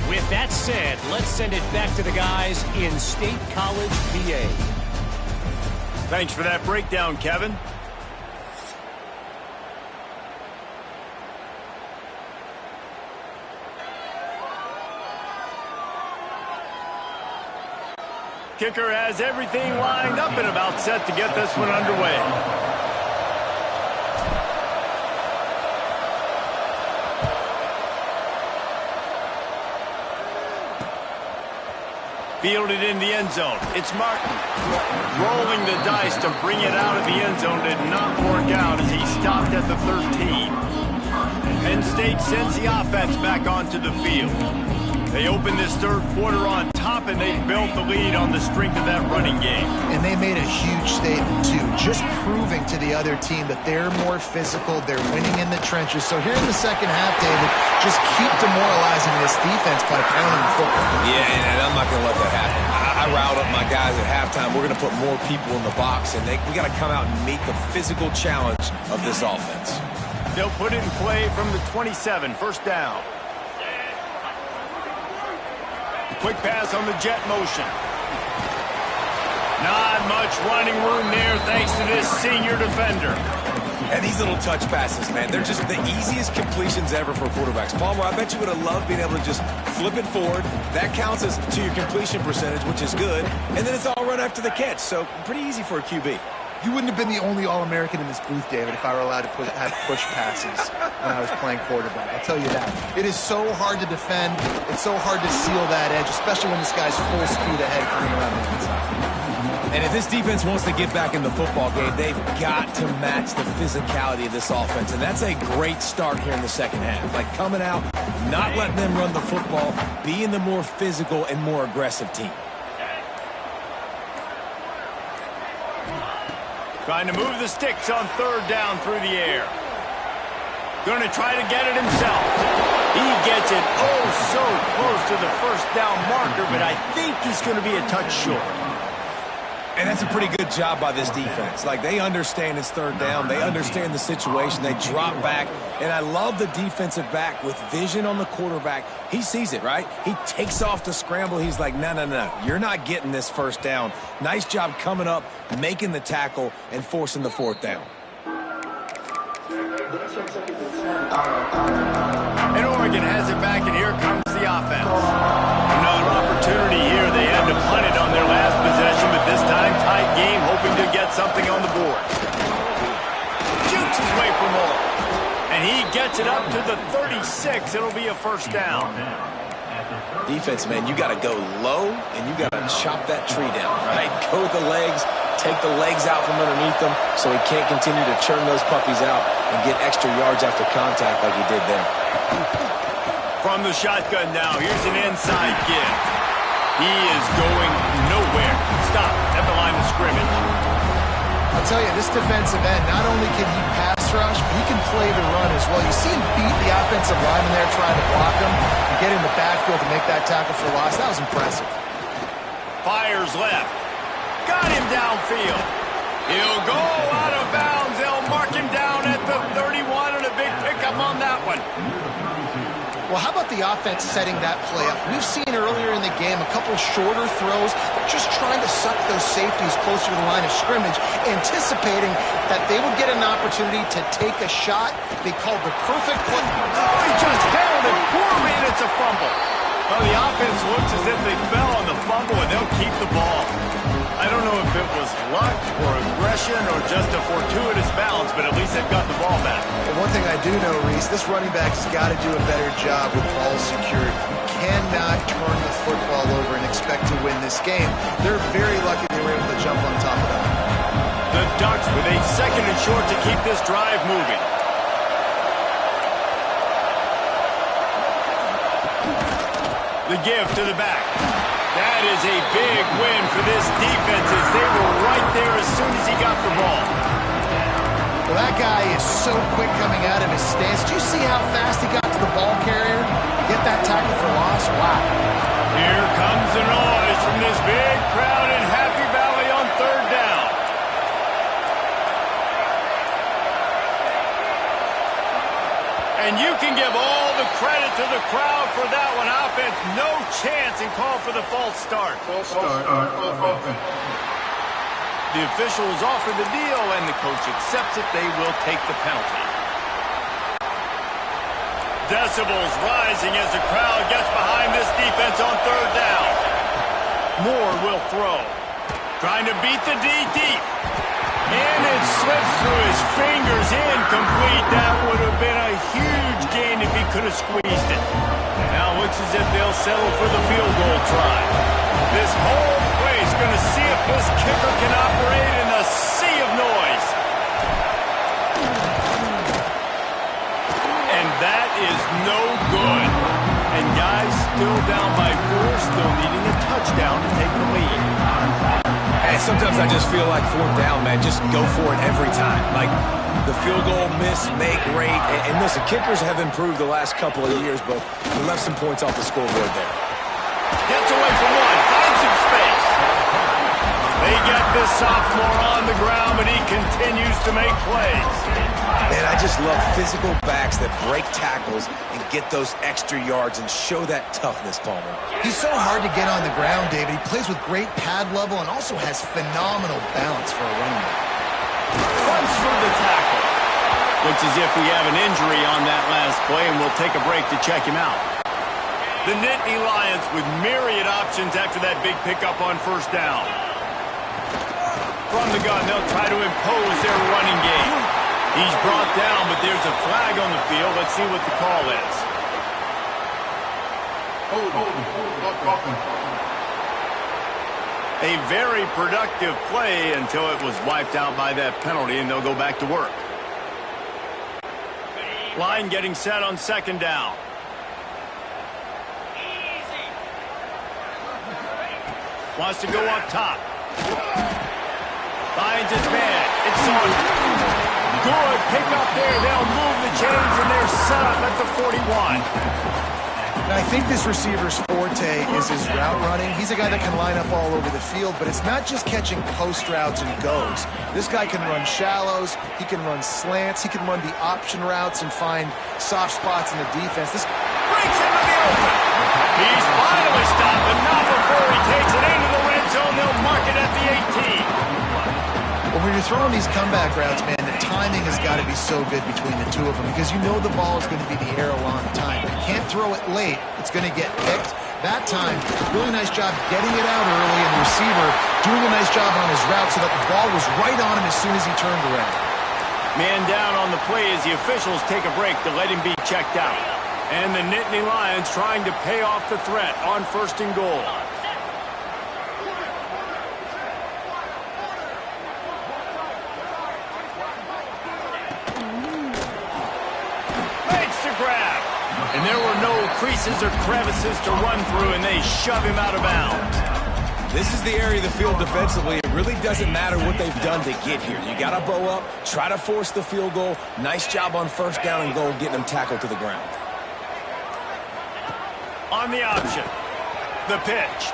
With that said, let's send it back to the guys in State College, PA. Thanks for that breakdown, Kevin. Kicker has everything lined up and about set to get this one underway. Fielded in the end zone. It's Martin. Rolling the dice to bring it out of the end zone did not work out as he stopped at the 13. Penn State sends the offense back onto the field. They open this 3rd quarter on top, and they built the lead on the strength of that running game. And they made a huge statement, too, just proving to the other team that they're more physical, they're winning in the trenches. So here in the 2nd half, David, just keep demoralizing this defense by pounding the football. Yeah, and I'm not going to let that happen. I riled up my guys at halftime. We're going to put more people in the box, and we got to come out and meet the physical challenge of this offense. They'll put it in play from the 27, 1st down. Quick pass on the jet motion. Not much running room there thanks to this senior defender. And these little touch passes, man, they're just the easiest completions ever for quarterbacks. Palmer, I bet you would have loved being able to just flip it forward. That counts as to your completion percentage, which is good. And then it's all run after the catch, so pretty easy for a QB. You wouldn't have been the only All-American in this booth, David, if I were allowed to have push passes when I was playing quarterback. I'll tell you that. It is so hard to defend. It's so hard to seal that edge, especially when this guy's full speed ahead coming around the inside. And if this defense wants to get back in the football game, they've got to match the physicality of this offense. And that's a great start here in the second half. Like coming out, not letting them run the football, being the more physical and more aggressive team. Trying to move the sticks on third down through the air. Going to try to get it himself. He gets it so close to the first down marker, but I think he's going to be a touch short. And that's a pretty good job by this defense. Like, they understand it's third down. They understand the situation. They drop back. And I love the defensive back with vision on the quarterback. He sees it, right? He takes off the scramble. He's like, no. You're not getting this first down. Nice job coming up, making the tackle, and forcing the fourth down. And Oregon has it back, and here comes the offense. Another opportunity here. They had to punt it on their last possession, but this time tight game, hoping to get something on the board. Shoots his way for more. And he gets it up to the 36. It'll be a first down. Defense, man, you got to go low, and you got to chop that tree down, right? Go with the legs, take the legs out from underneath them so he can't continue to churn those puppies out and get extra yards after contact like he did there. From the shotgun now, here's an inside give. He is going nowhere. Stop at the line of scrimmage. I'll tell you, this defensive end, not only can he pass rush, but he can play the run as well. You see him beat the offensive lineman there trying to block him and get in the backfield to make that tackle for loss. That was impressive. Fires left. Got him downfield. He'll go out of bounds. They'll mark him down at the 31 and a big pickup on that one. Well, how about the offense setting that play up? We've seen earlier in the game a couple shorter throws, just trying to suck those safeties closer to the line of scrimmage, anticipating that they would get an opportunity to take a shot. They called the perfect play. Oh, he just held it poorly, and it's a fumble. Well, the offense looks as if they fell on the fumble, and they'll keep the ball. I don't know if it was luck or aggression or just a fortuitous bounce, but at least they've got the ball back. And one thing I do know, Reese, this running back has got to do a better job with ball security. You cannot turn the football over and expect to win this game. They're very lucky they were able to jump on top of that. The Ducks with a second and short to keep this drive moving. The give to the back. That is a big win for this defense as they were right there as soon as he got the ball. Well, that guy is so quick coming out of his stance. Do you see how fast he got to the ball carrier? Get that tackle for loss? Wow. Here comes the noise from this big crowd in Happy Valley on third down. And you can give all the credit to the crowd for that one. Offense, no chance, and call for the false start. The officials offer the deal, and the coach accepts it. They will take the penalty. Decibels rising as the crowd gets behind this defense on third down. Moore will throw. Trying to beat the D deep. And it slips through his fingers, incomplete. That would have been a huge gain if he could have squeezed it. Now it looks as if they'll settle for the field goal try. This whole place going to see if this kicker can operate in the sea of noise. And that is no good. And guys still down by 4, still needing a touchdown to take the lead. And sometimes I just feel like fourth down, man, just go for it every time. Like the field goal miss, make rate. And listen, kickers have improved the last couple of years, but they left some points off the scoreboard there. Gets away from one, finds some space. They get this sophomore on the ground, but he continues to make plays. Man, I just love physical backs that break tackles and get those extra yards and show that toughness, Palmer. He's so hard to get on the ground, David. He plays with great pad level and also has phenomenal balance for a running back. Runs for the tackle. Looks as if we have an injury on that last play, and we'll take a break to check him out. The Nittany Lions with myriad options after that big pickup on first down. From the gun, they'll try to impose their running game. He's brought down, but there's a flag on the field. Let's see what the call is. A very productive play until it was wiped out by that penalty, and they'll go back to work. Line getting set on second down. Wants to go up top. Finds his man. It's on. Good pick up there. They'll move the chains, and they're set up at the 41. And I think this receiver's forte is his route running. He's a guy that can line up all over the field, but it's not just catching post routes and goes. This guy can run shallows, he can run slants, he can run the option routes and find soft spots in the defense. This breaks into the open. He's finally stopped, but not before he takes it into the red zone. They'll mark it at the 18. Well, when you're throwing these comeback routes, man, the timing has got to be so good between the two of them because you know the ball is going to be the arrow on time. You can't throw it late. It's going to get picked. That time, really nice job getting it out early, and the receiver doing a nice job on his route so that the ball was right on him as soon as he turned around. Man down on the play as the officials take a break to let him be checked out. And the Nittany Lions trying to pay off the threat on 1st and goal. Grab. And there were no creases or crevices to run through, and they shove him out of bounds. This is the area of the field defensively. It really doesn't matter what they've done to get here. You got to bow up, try to force the field goal. Nice job on 1st down and goal, getting them tackled to the ground. On the option, the pitch.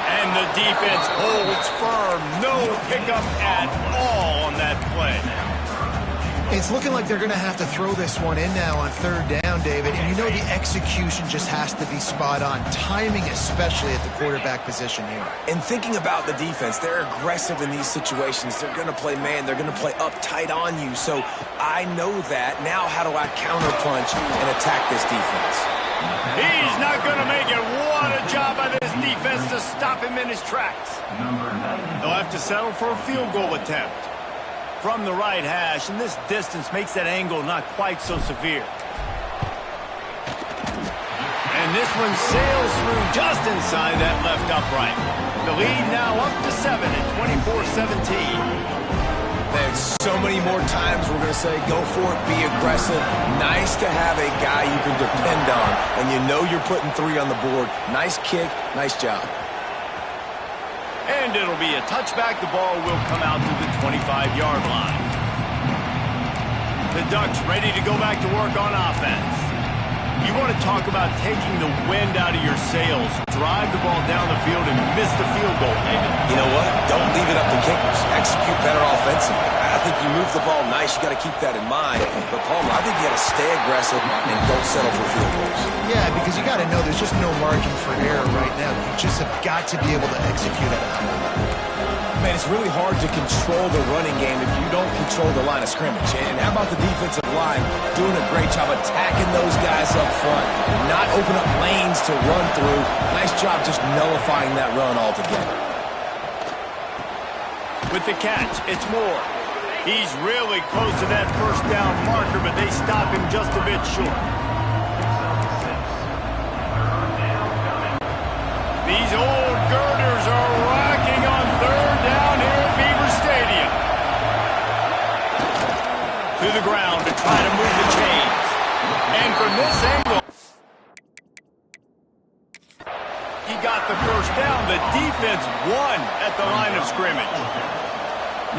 And the defense holds firm. No pickup at all on that play. It's looking like they're going to have to throw this one in now on 3rd down, David. And you know the execution just has to be spot on. Timing especially at the quarterback position here. And thinking about the defense, they're aggressive in these situations. They're going to play man. They're going to play up tight on you. So I know that. Now how do I counterpunch and attack this defense? He's not going to make it. What a job by this defense to stop him in his tracks. They'll have to settle for a field goal attempt from the right hash, and this distance makes that angle not quite so severe. And this one sails through just inside that left upright. The lead now up to 7 at 24-17. There's so many more times we're going to say, go for it, be aggressive. Nice to have a guy you can depend on, and you know you're putting 3 on the board. Nice kick, nice job. And it'll be a touchback. The ball will come out to the 25-yard line. The Ducks ready to go back to work on offense. You want to talk about taking the wind out of your sails. Drive the ball down the field and miss the field goal, David. You know what? Don't leave it up to kickers. Execute better offensively. I think you move the ball nice. You got to keep that in mind. But, Palmer, I think you got to stay aggressive and don't settle for field goals. Yeah, because you got to know there's just no margin for error right now. You just have got to be able to execute at a high level. Man, it's really hard to control the running game if you don't control the line of scrimmage. And how about the defensive line doing a great job attacking those guys up front, not open up lanes to run through. Nice job just nullifying that run altogether. With the catch, it's Moore. He's really close to that 1st down marker, but they stop him just a bit short. These old girders are rocking on 3rd down here at Beaver Stadium. To the ground to try to move the chains. And from this angle, he got the 1st down. The defense won at the line of scrimmage.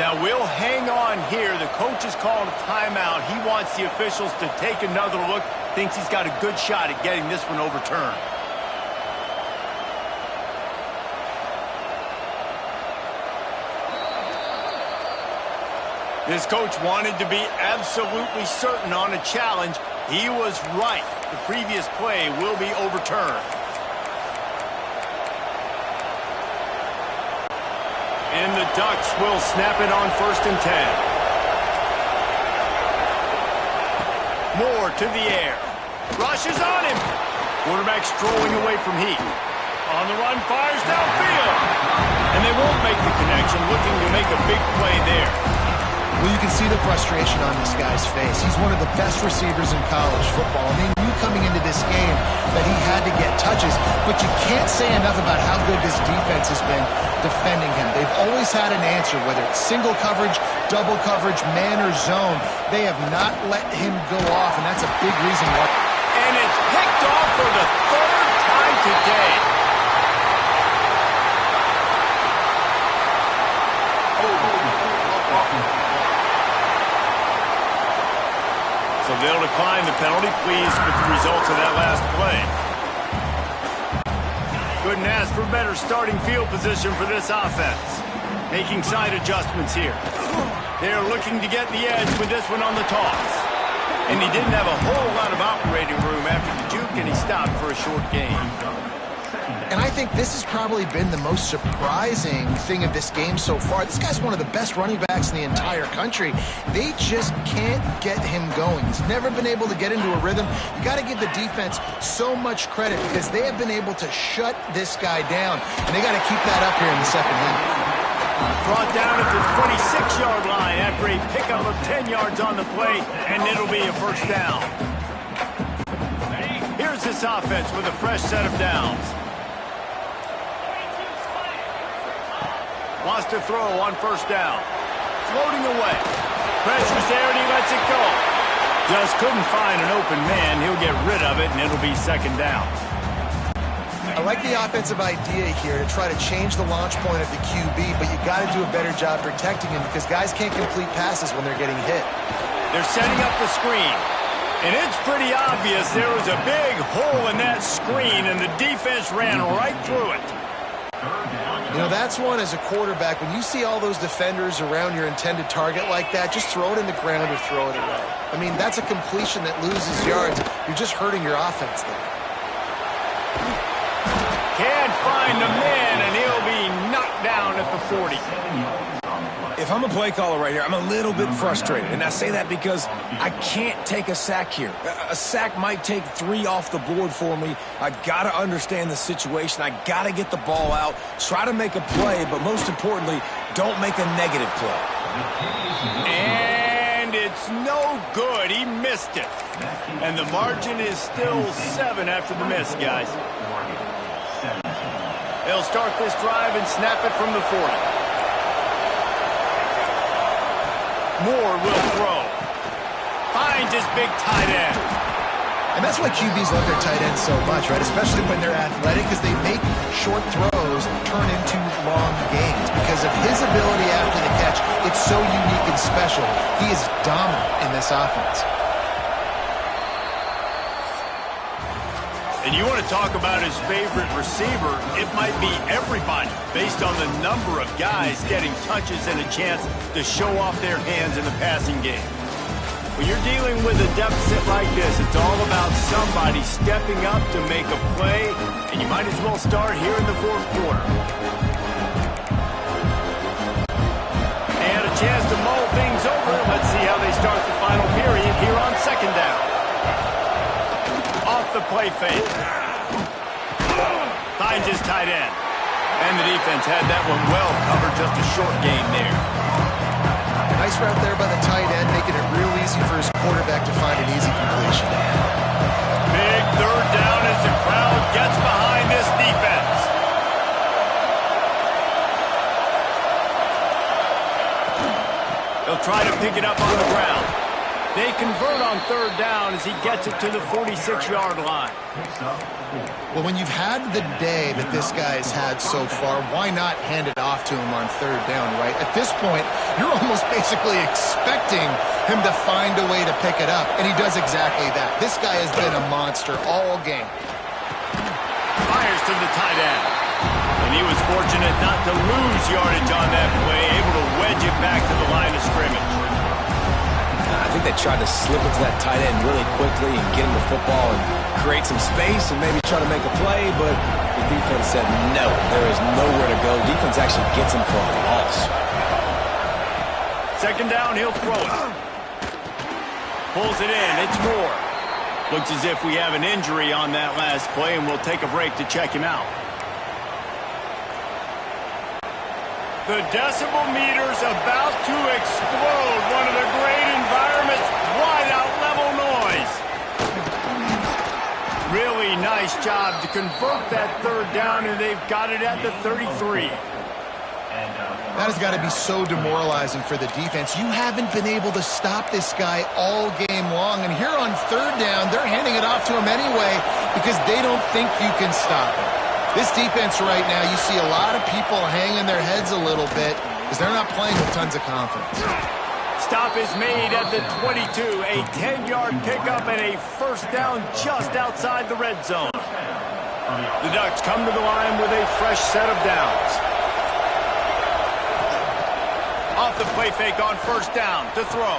Now we'll hang on here. The coach has called a timeout. He wants the officials to take another look. Thinks he's got a good shot at getting this one overturned. This coach wanted to be absolutely certain on a challenge. He was right. The previous play will be overturned. And the Ducks will snap it on 1st and 10. Moore to the air. Rushes on him. Quarterback strolling away from heat. On the run, fires downfield. And they won't make the connection, looking to make a big play there. Well, you can see the frustration on this guy's face. He's one of the best receivers in college football. I mean, knew coming into this game that he had to get touches, but you can't say enough about how good this defense has been defending him. They've always had an answer, whether it's single coverage, double coverage, man or zone. They have not let him go off, and that's a big reason why. And it's picked off for the third time today. So they'll decline the penalty, pleased with the results of that last play. Couldn't ask for better starting field position for this offense. Making side adjustments here. They're looking to get the edge with this one on the toss. And he didn't have a whole lot of operating room after the juke, and he stopped for a short gain. And I think this has probably been the most surprising thing of this game so far. This guy's one of the best running backs in the entire country. They just can't get him going. He's never been able to get into a rhythm. You got to give the defense so much credit because they have been able to shut this guy down. And they got to keep that up here in the second half. Brought down at the 26-yard line after a pickup of 10 yards on the play, and it'll be a first down. Here's this offense with a fresh set of downs. Wants to throw on first down. Floating away. Pressure's there and he lets it go. Just couldn't find an open man. He'll get rid of it and it'll be second down. I like the offensive idea here to try to change the launch point of the QB, but you got to do a better job protecting him because guys can't complete passes when they're getting hit. They're setting up the screen. And it's pretty obvious there was a big hole in that screen and the defense ran right through it. You know, that's one as a quarterback. When you see all those defenders around your intended target like that, just throw it in the ground or throw it away. I mean, that's a completion that loses yards. You're just hurting your offense there. Can't find the man, and he'll be knocked down at the 40. If I'm a play caller right here, I'm a little bit frustrated. And I say that because I can't take a sack here. A sack might take 3 off the board for me. I got to understand the situation. I got to get the ball out, try to make a play, but most importantly, don't make a negative play. And it's no good. He missed it. And the margin is still 7 after the miss, guys. They'll start this drive and snap it from the 40. Moore will throw. Finds his big tight end. And that's why QBs love their tight ends so much, right? Especially when they're athletic, because they make short throws turn into long gains. Because of his ability after the catch, it's so unique and special. He is dominant in this offense. And you want to talk about his favorite receiver, it might be everybody based on the number of guys getting touches and a chance to show off their hands in the passing game. When you're dealing with a deficit like this, it's all about somebody stepping up to make a play, and you might as well start here in the fourth quarter. And a chance to mull things over. Let's see how they start the final period here on second down. Off the play fake. Finds his tight end. And the defense had that one well covered, just a short gain there. Nice route there by the tight end, making it real easy for his quarterback to find an easy completion. Big third down as the crowd gets behind this defense. They'll try to pick it up on the ground. They convert on third down as he gets it to the 46-yard line. Well, when you've had the day that this guy's had so far, why not hand it off to him on third down, right? At this point, you're almost basically expecting him to find a way to pick it up, and he does exactly that. This guy has been a monster all game. Fires to the tight end. And he was fortunate not to lose yardage on that play, able to wedge it back to the line of scrimmage. I think they tried to slip it to that tight end really quickly and get him the football and create some space and maybe try to make a play, but the defense said no, there is nowhere to go. Defense actually gets him for a loss. Second down, he'll throw it. Pulls it in, it's Moore. Looks as if we have an injury on that last play, and we'll take a break to check him out. The decibel meter's about to explode. One of the great environments, wide out level noise. Really nice job to convert that third down, and they've got it at the 33. That has got to be so demoralizing for the defense. You haven't been able to stop this guy all game long, and here on third down, they're handing it off to him anyway because they don't think you can stop him. This defense right now, you see a lot of people hanging their heads a little bit because they're not playing with tons of confidence. Stop is made at the 22. A 10-yard pickup and a first down just outside the red zone. The Ducks come to the line with a fresh set of downs. Off the play fake on first down to throw.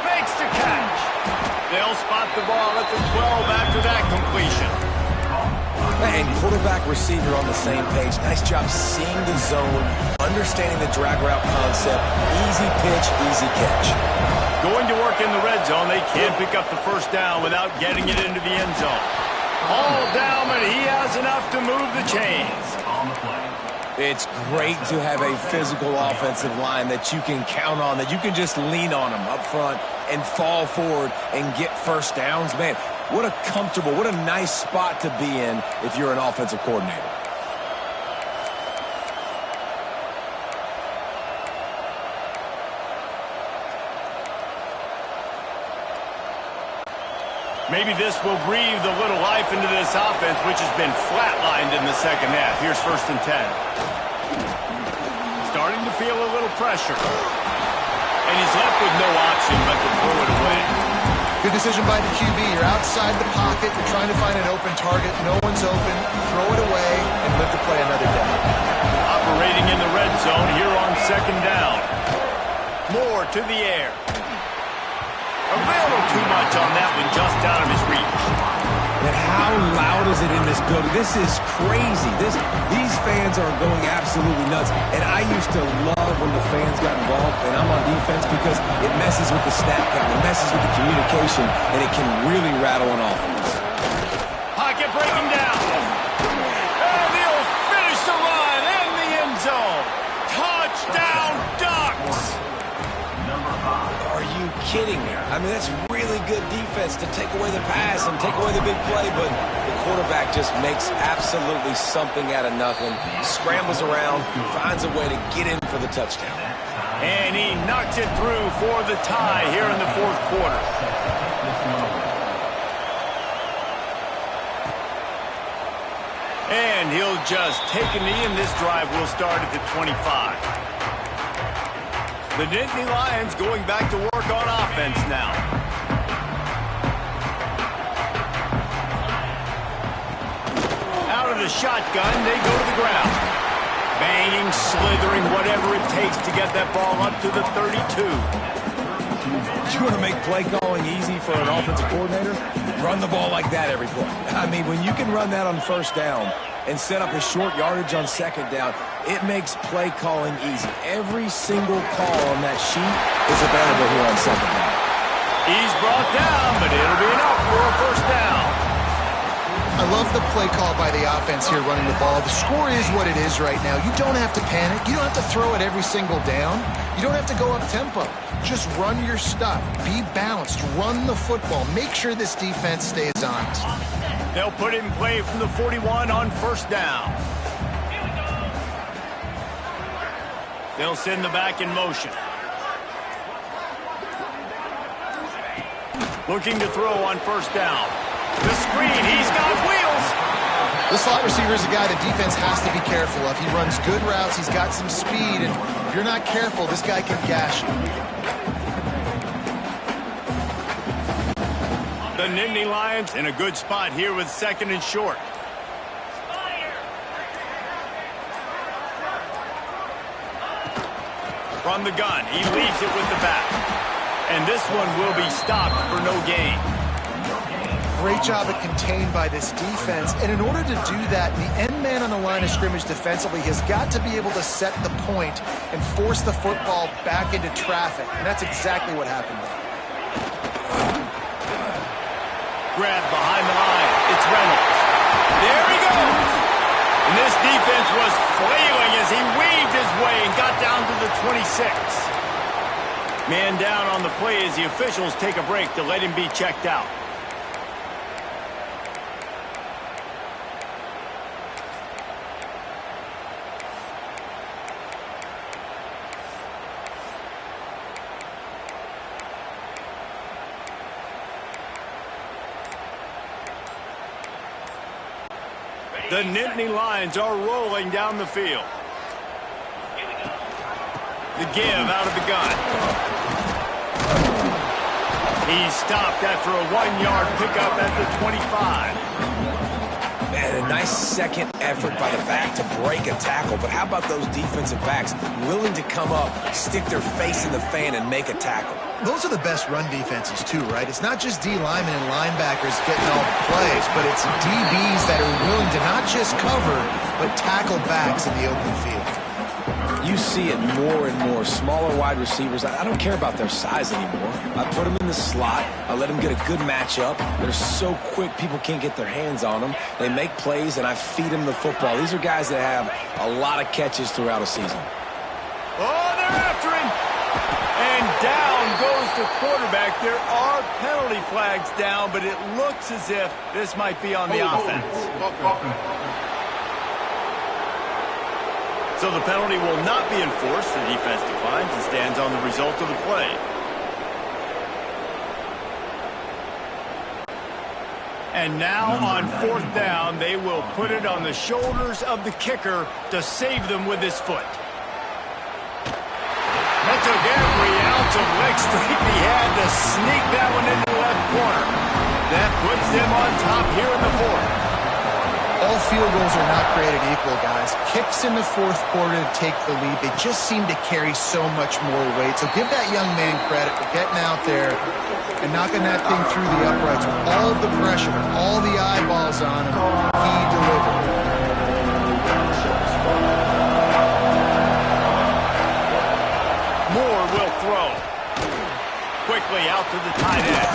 Makes the catch. They'll spot the ball at the 12 after that completion. And quarterback receiver on the same page. Nice job seeing the zone, understanding the drag route concept. Easy pitch, easy catch. Going to work in the red zone. They can't pick up the first down without getting it into the end zone. All down, but he has enough to move the chains. It's great to have a physical offensive line that you can count on, that you can just lean on them up front and fall forward and get first downs. Man, what a comfortable, what a nice spot to be in if you're an offensive coordinator. Maybe this will breathe a little life into this offense, which has been flatlined in the second half. Here's 1st and 10. Starting to feel a little pressure. And he's left with no option but to throw it away. Good decision by the QB. You're outside the pocket. You're trying to find an open target. No one's open. Throw it away and live to play another day. Operating in the red zone here on 2nd down. Moore to the air. A little too much on that one, just out of his reach. And how loud is it in this building? This is crazy. These fans are going absolutely nuts. And I used to love when the fans got involved, and I'm on defense, because it messes with the snap count, it messes with the communication, and it can really rattle an offense. Pocket breaking down. And he'll finish the run in the end zone. Touchdown, Ducks! Are you kidding me? I mean, that's really good defense to take away the pass and take away the big play, but the quarterback just makes absolutely something out of nothing, scrambles around, finds a way to get in for the touchdown. And he knocks it through for the tie here in the 4th quarter. And he'll just take a knee, and this drive will start at the 25. The Nittany Lions going back to work on offense now. Out of the shotgun, they go to the ground. Banging, slithering, whatever it takes to get that ball up to the 32. You want to make play calling easy for an offensive coordinator? Run the ball like that every play. I mean, when you can run that on first down and set up a short yardage on 2nd down, it makes play calling easy. Every single call on that sheet is available here on 2nd down. He's brought down, but it'll be enough for a first down. I love the play call by the offense here running the ball. The score is what it is right now. You don't have to panic. You don't have to throw it every single down. You don't have to go up tempo. Just run your stuff. Be balanced. Run the football. Make sure this defense stays honest. They'll put it in play from the 41 on first down. They'll send the back in motion. Looking to throw on first down. The screen, he's got wheels. The slot receiver is a guy the defense has to be careful of. He runs good routes, he's got some speed, and if you're not careful, this guy can gash you. The Nittany Lions in a good spot here with 2nd and short. From the gun, he leaves it with the back. And this one will be stopped for no gain. Great job at contained by this defense. And in order to do that, the end man on the line of scrimmage defensively has got to be able to set the point and force the football back into traffic. And that's exactly what happened there. Grab behind the line. It's Reynolds. There he goes. And this defense was flailing as he weaved his way and got down to the 26. Man down on the play as the officials take a break to let him be checked out. The Nittany Lions are rolling down the field. The give out of the gun. He's stopped after a 1-yard pickup at the 25. Man, a nice second effort by the back to break a tackle. But how about those defensive backs willing to come up, stick their face in the fan, and make a tackle? Those are the best run defenses, too, right? It's not just D linemen and linebackers getting all the plays, but it's DBs that are willing to not just cover, but tackle backs in the open field. You see it more and more. Smaller wide receivers, I don't care about their size anymore. I put them in the slot. I let them get a good matchup. They're so quick, people can't get their hands on them. They make plays, and I feed them the football. These are guys that have a lot of catches throughout a season. Oh, they're after him! And down goes the quarterback. There are penalty flags down, but it looks as if this might be on the offense. So the penalty will not be enforced. The defense declines and stands on the result of the play. And now on 4th down, they will put it on the shoulders of the kicker to save them with his foot. That took every ounce of leg strength he had to sneak that one into the left corner. That puts them on top here in the 4th. All field goals are not created equal, guys. Kicks in the 4th quarter to take the lead. They just seem to carry so much more weight. So give that young man credit for getting out there and knocking that thing through the uprights with all of the pressure, all the eyeballs on him. He delivered. Quickly out to the tight end.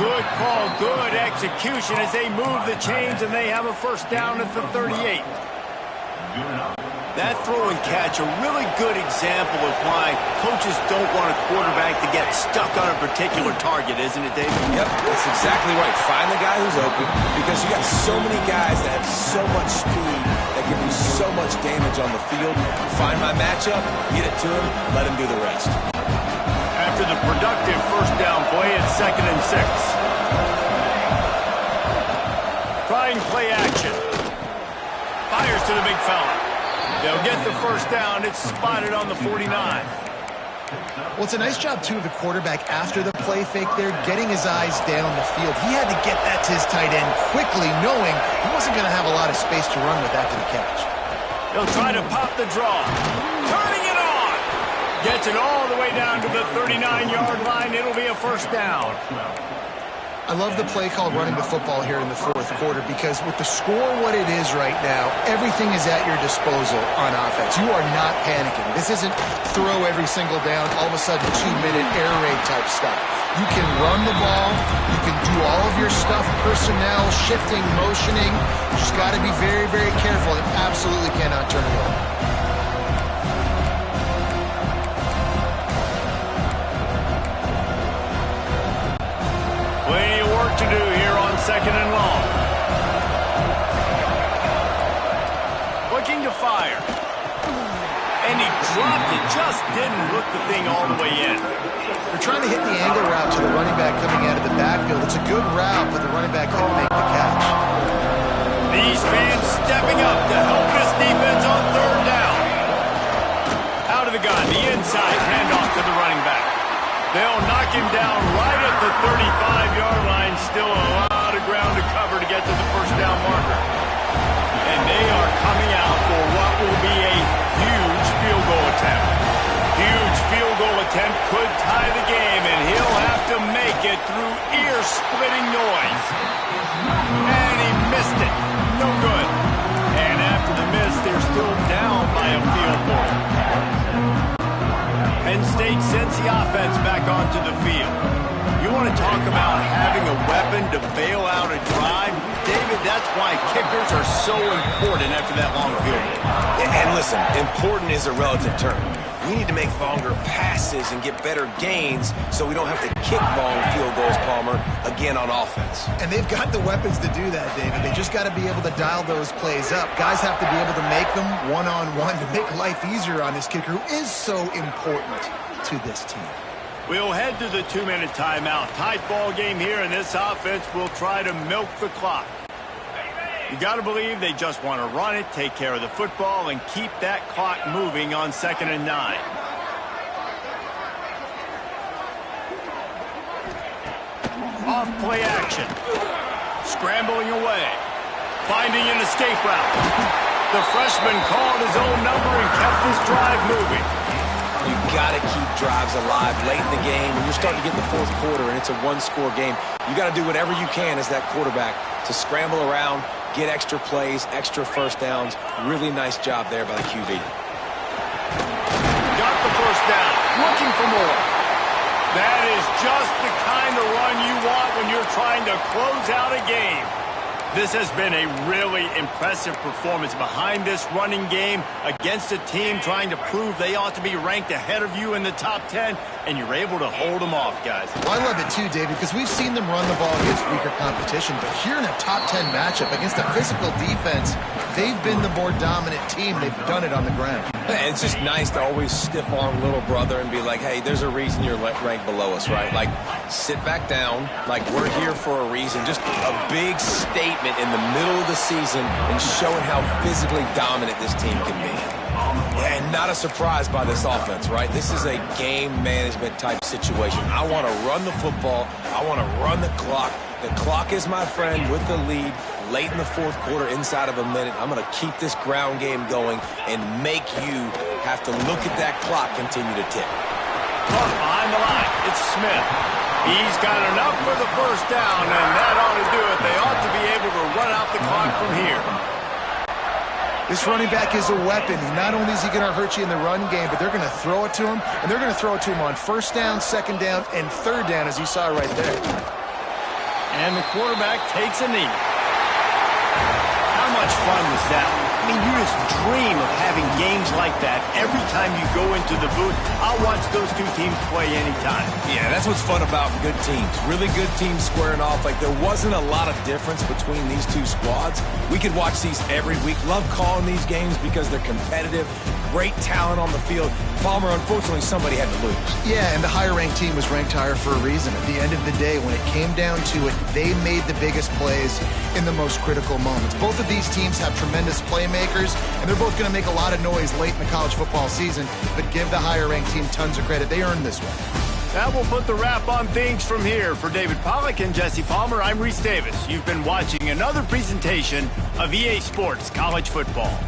Good call, good execution as they move the chains, and they have a 1st down at the 38. That throw and catch, a really good example of why coaches don't want a quarterback to get stuck on a particular target, isn't it, Dave? Yep, that's exactly right. Find the guy who's open, because you got so many guys that have so much speed that can do so much damage on the field. Find my matchup, get it to him, let him do the rest. After the productive 1st down play, it's 2nd and 6. Trying play action. Fires to the big fella. They'll get the 1st down. It's spotted on the 49. Well, it's a nice job, too, of the quarterback after the play fake there, getting his eyes down the field. He had to get that to his tight end quickly, knowing he wasn't going to have a lot of space to run with after the catch. He'll try to pop the draw. Turning it on. Gets it all the way down to the 39-yard line. It'll be a 1st down. I love the play call running the football here in the 4th quarter because with the score what it is right now, everything is at your disposal on offense. You are not panicking. This isn't throw every single down, all of a sudden 2-minute air raid type stuff. You can run the ball. You can do all of your stuff, personnel, shifting, motioning. You just got to be very, very careful and absolutely cannot turn it over. Plenty of work to do here on 2nd and long. Looking to fire. And he dropped it. Just didn't look the thing all the way in. They're trying to hit the angle route to the running back coming out of the backfield. It's a good route, but the running back couldn't make the catch. These fans stepping up to help this defense on 3rd down. Out of the gun, the inside handoff to the running back. They'll knock him down right at the 35-yard line. Still a lot of ground to cover to get to the 1st down marker. And they are coming out for what will be a huge field goal attempt. Huge field goal attempt could tie the game, and he'll have to make it through ear-splitting noise. And he missed it. No good. And after the miss, they're still down by a field goal. Penn State sends the offense back onto the field. You want to talk about having a weapon to bail out a drive? David, that's why kickers are so important after that long field goal. And listen, important is a relative term. We need to make longer passes and get better gains so we don't have to kick long field goals, Palmer, again on offense. And they've got the weapons to do that, David. They just got to be able to dial those plays up. Guys have to be able to make them one-on-one to make life easier on this kicker who is so important to this team. We'll head to the 2-minute timeout. Tight ball game here, and this offense will try to milk the clock. You got to believe they just want to run it, take care of the football, and keep that clock moving on 2nd and 9. Off play action. Scrambling away. Finding an escape route. The freshman called his own number and kept this drive moving. You got to keep drives alive late in the game. When you're starting to get the fourth quarter and it's a one-score game, you got to do whatever you can as that quarterback to scramble around, get extra plays, extra first downs. Really nice job there by the QB. Got the first down. Looking for more. That is just the kind of run you want when you're trying to close out a game. This has been a really impressive performance behind this running game against a team trying to prove they ought to be ranked ahead of you in the top 10, and you're able to hold them off, guys. Well, I love it too, David, because we've seen them run the ball against weaker competition, but here in a top 10 matchup against a physical defense, they've been the more dominant team. They've done it on the ground. And it's just nice to always stiff-arm little brother and be like, hey, there's a reason you're ranked below us, right? Like, sit back down, like we're here for a reason. Just a big statement in the middle of the season and showing how physically dominant this team can be. And not a surprise by this offense, right? This is a game management type situation. I want to run the football. I want to run the clock. The clock is my friend with the lead. Late in the fourth quarter, inside of a minute, I'm going to keep this ground game going and make you have to look at that clock continue to tick. Caught behind the line. It's Smith. He's got enough for the first down, and that ought to do it. They ought to be able to run out the clock from here. This running back is a weapon. Not only is he going to hurt you in the run game, but they're going to throw it to him, and they're going to throw it to him on first down, second down, and third down, as you saw right there. And the quarterback takes a knee. How much fun was that? I mean, you just dream of having games like that every time you go into the booth. I'll watch those two teams play anytime. Yeah, that's what's fun about good teams. Really good teams squaring off. Like, there wasn't a lot of difference between these two squads. We could watch these every week. Love calling these games because they're competitive. Great talent on the field. Palmer, unfortunately, somebody had to lose. Yeah, and the higher-ranked team was ranked higher for a reason. At the end of the day, when it came down to it, they made the biggest plays in the most critical moments. Both of these teams have tremendous playmakers, and they're both going to make a lot of noise late in the college football season, but give the higher-ranked team tons of credit. They earned this one. That will put the wrap on things from here. For David Pollack and Jesse Palmer, I'm Reese Davis. You've been watching another presentation of EA Sports College Football.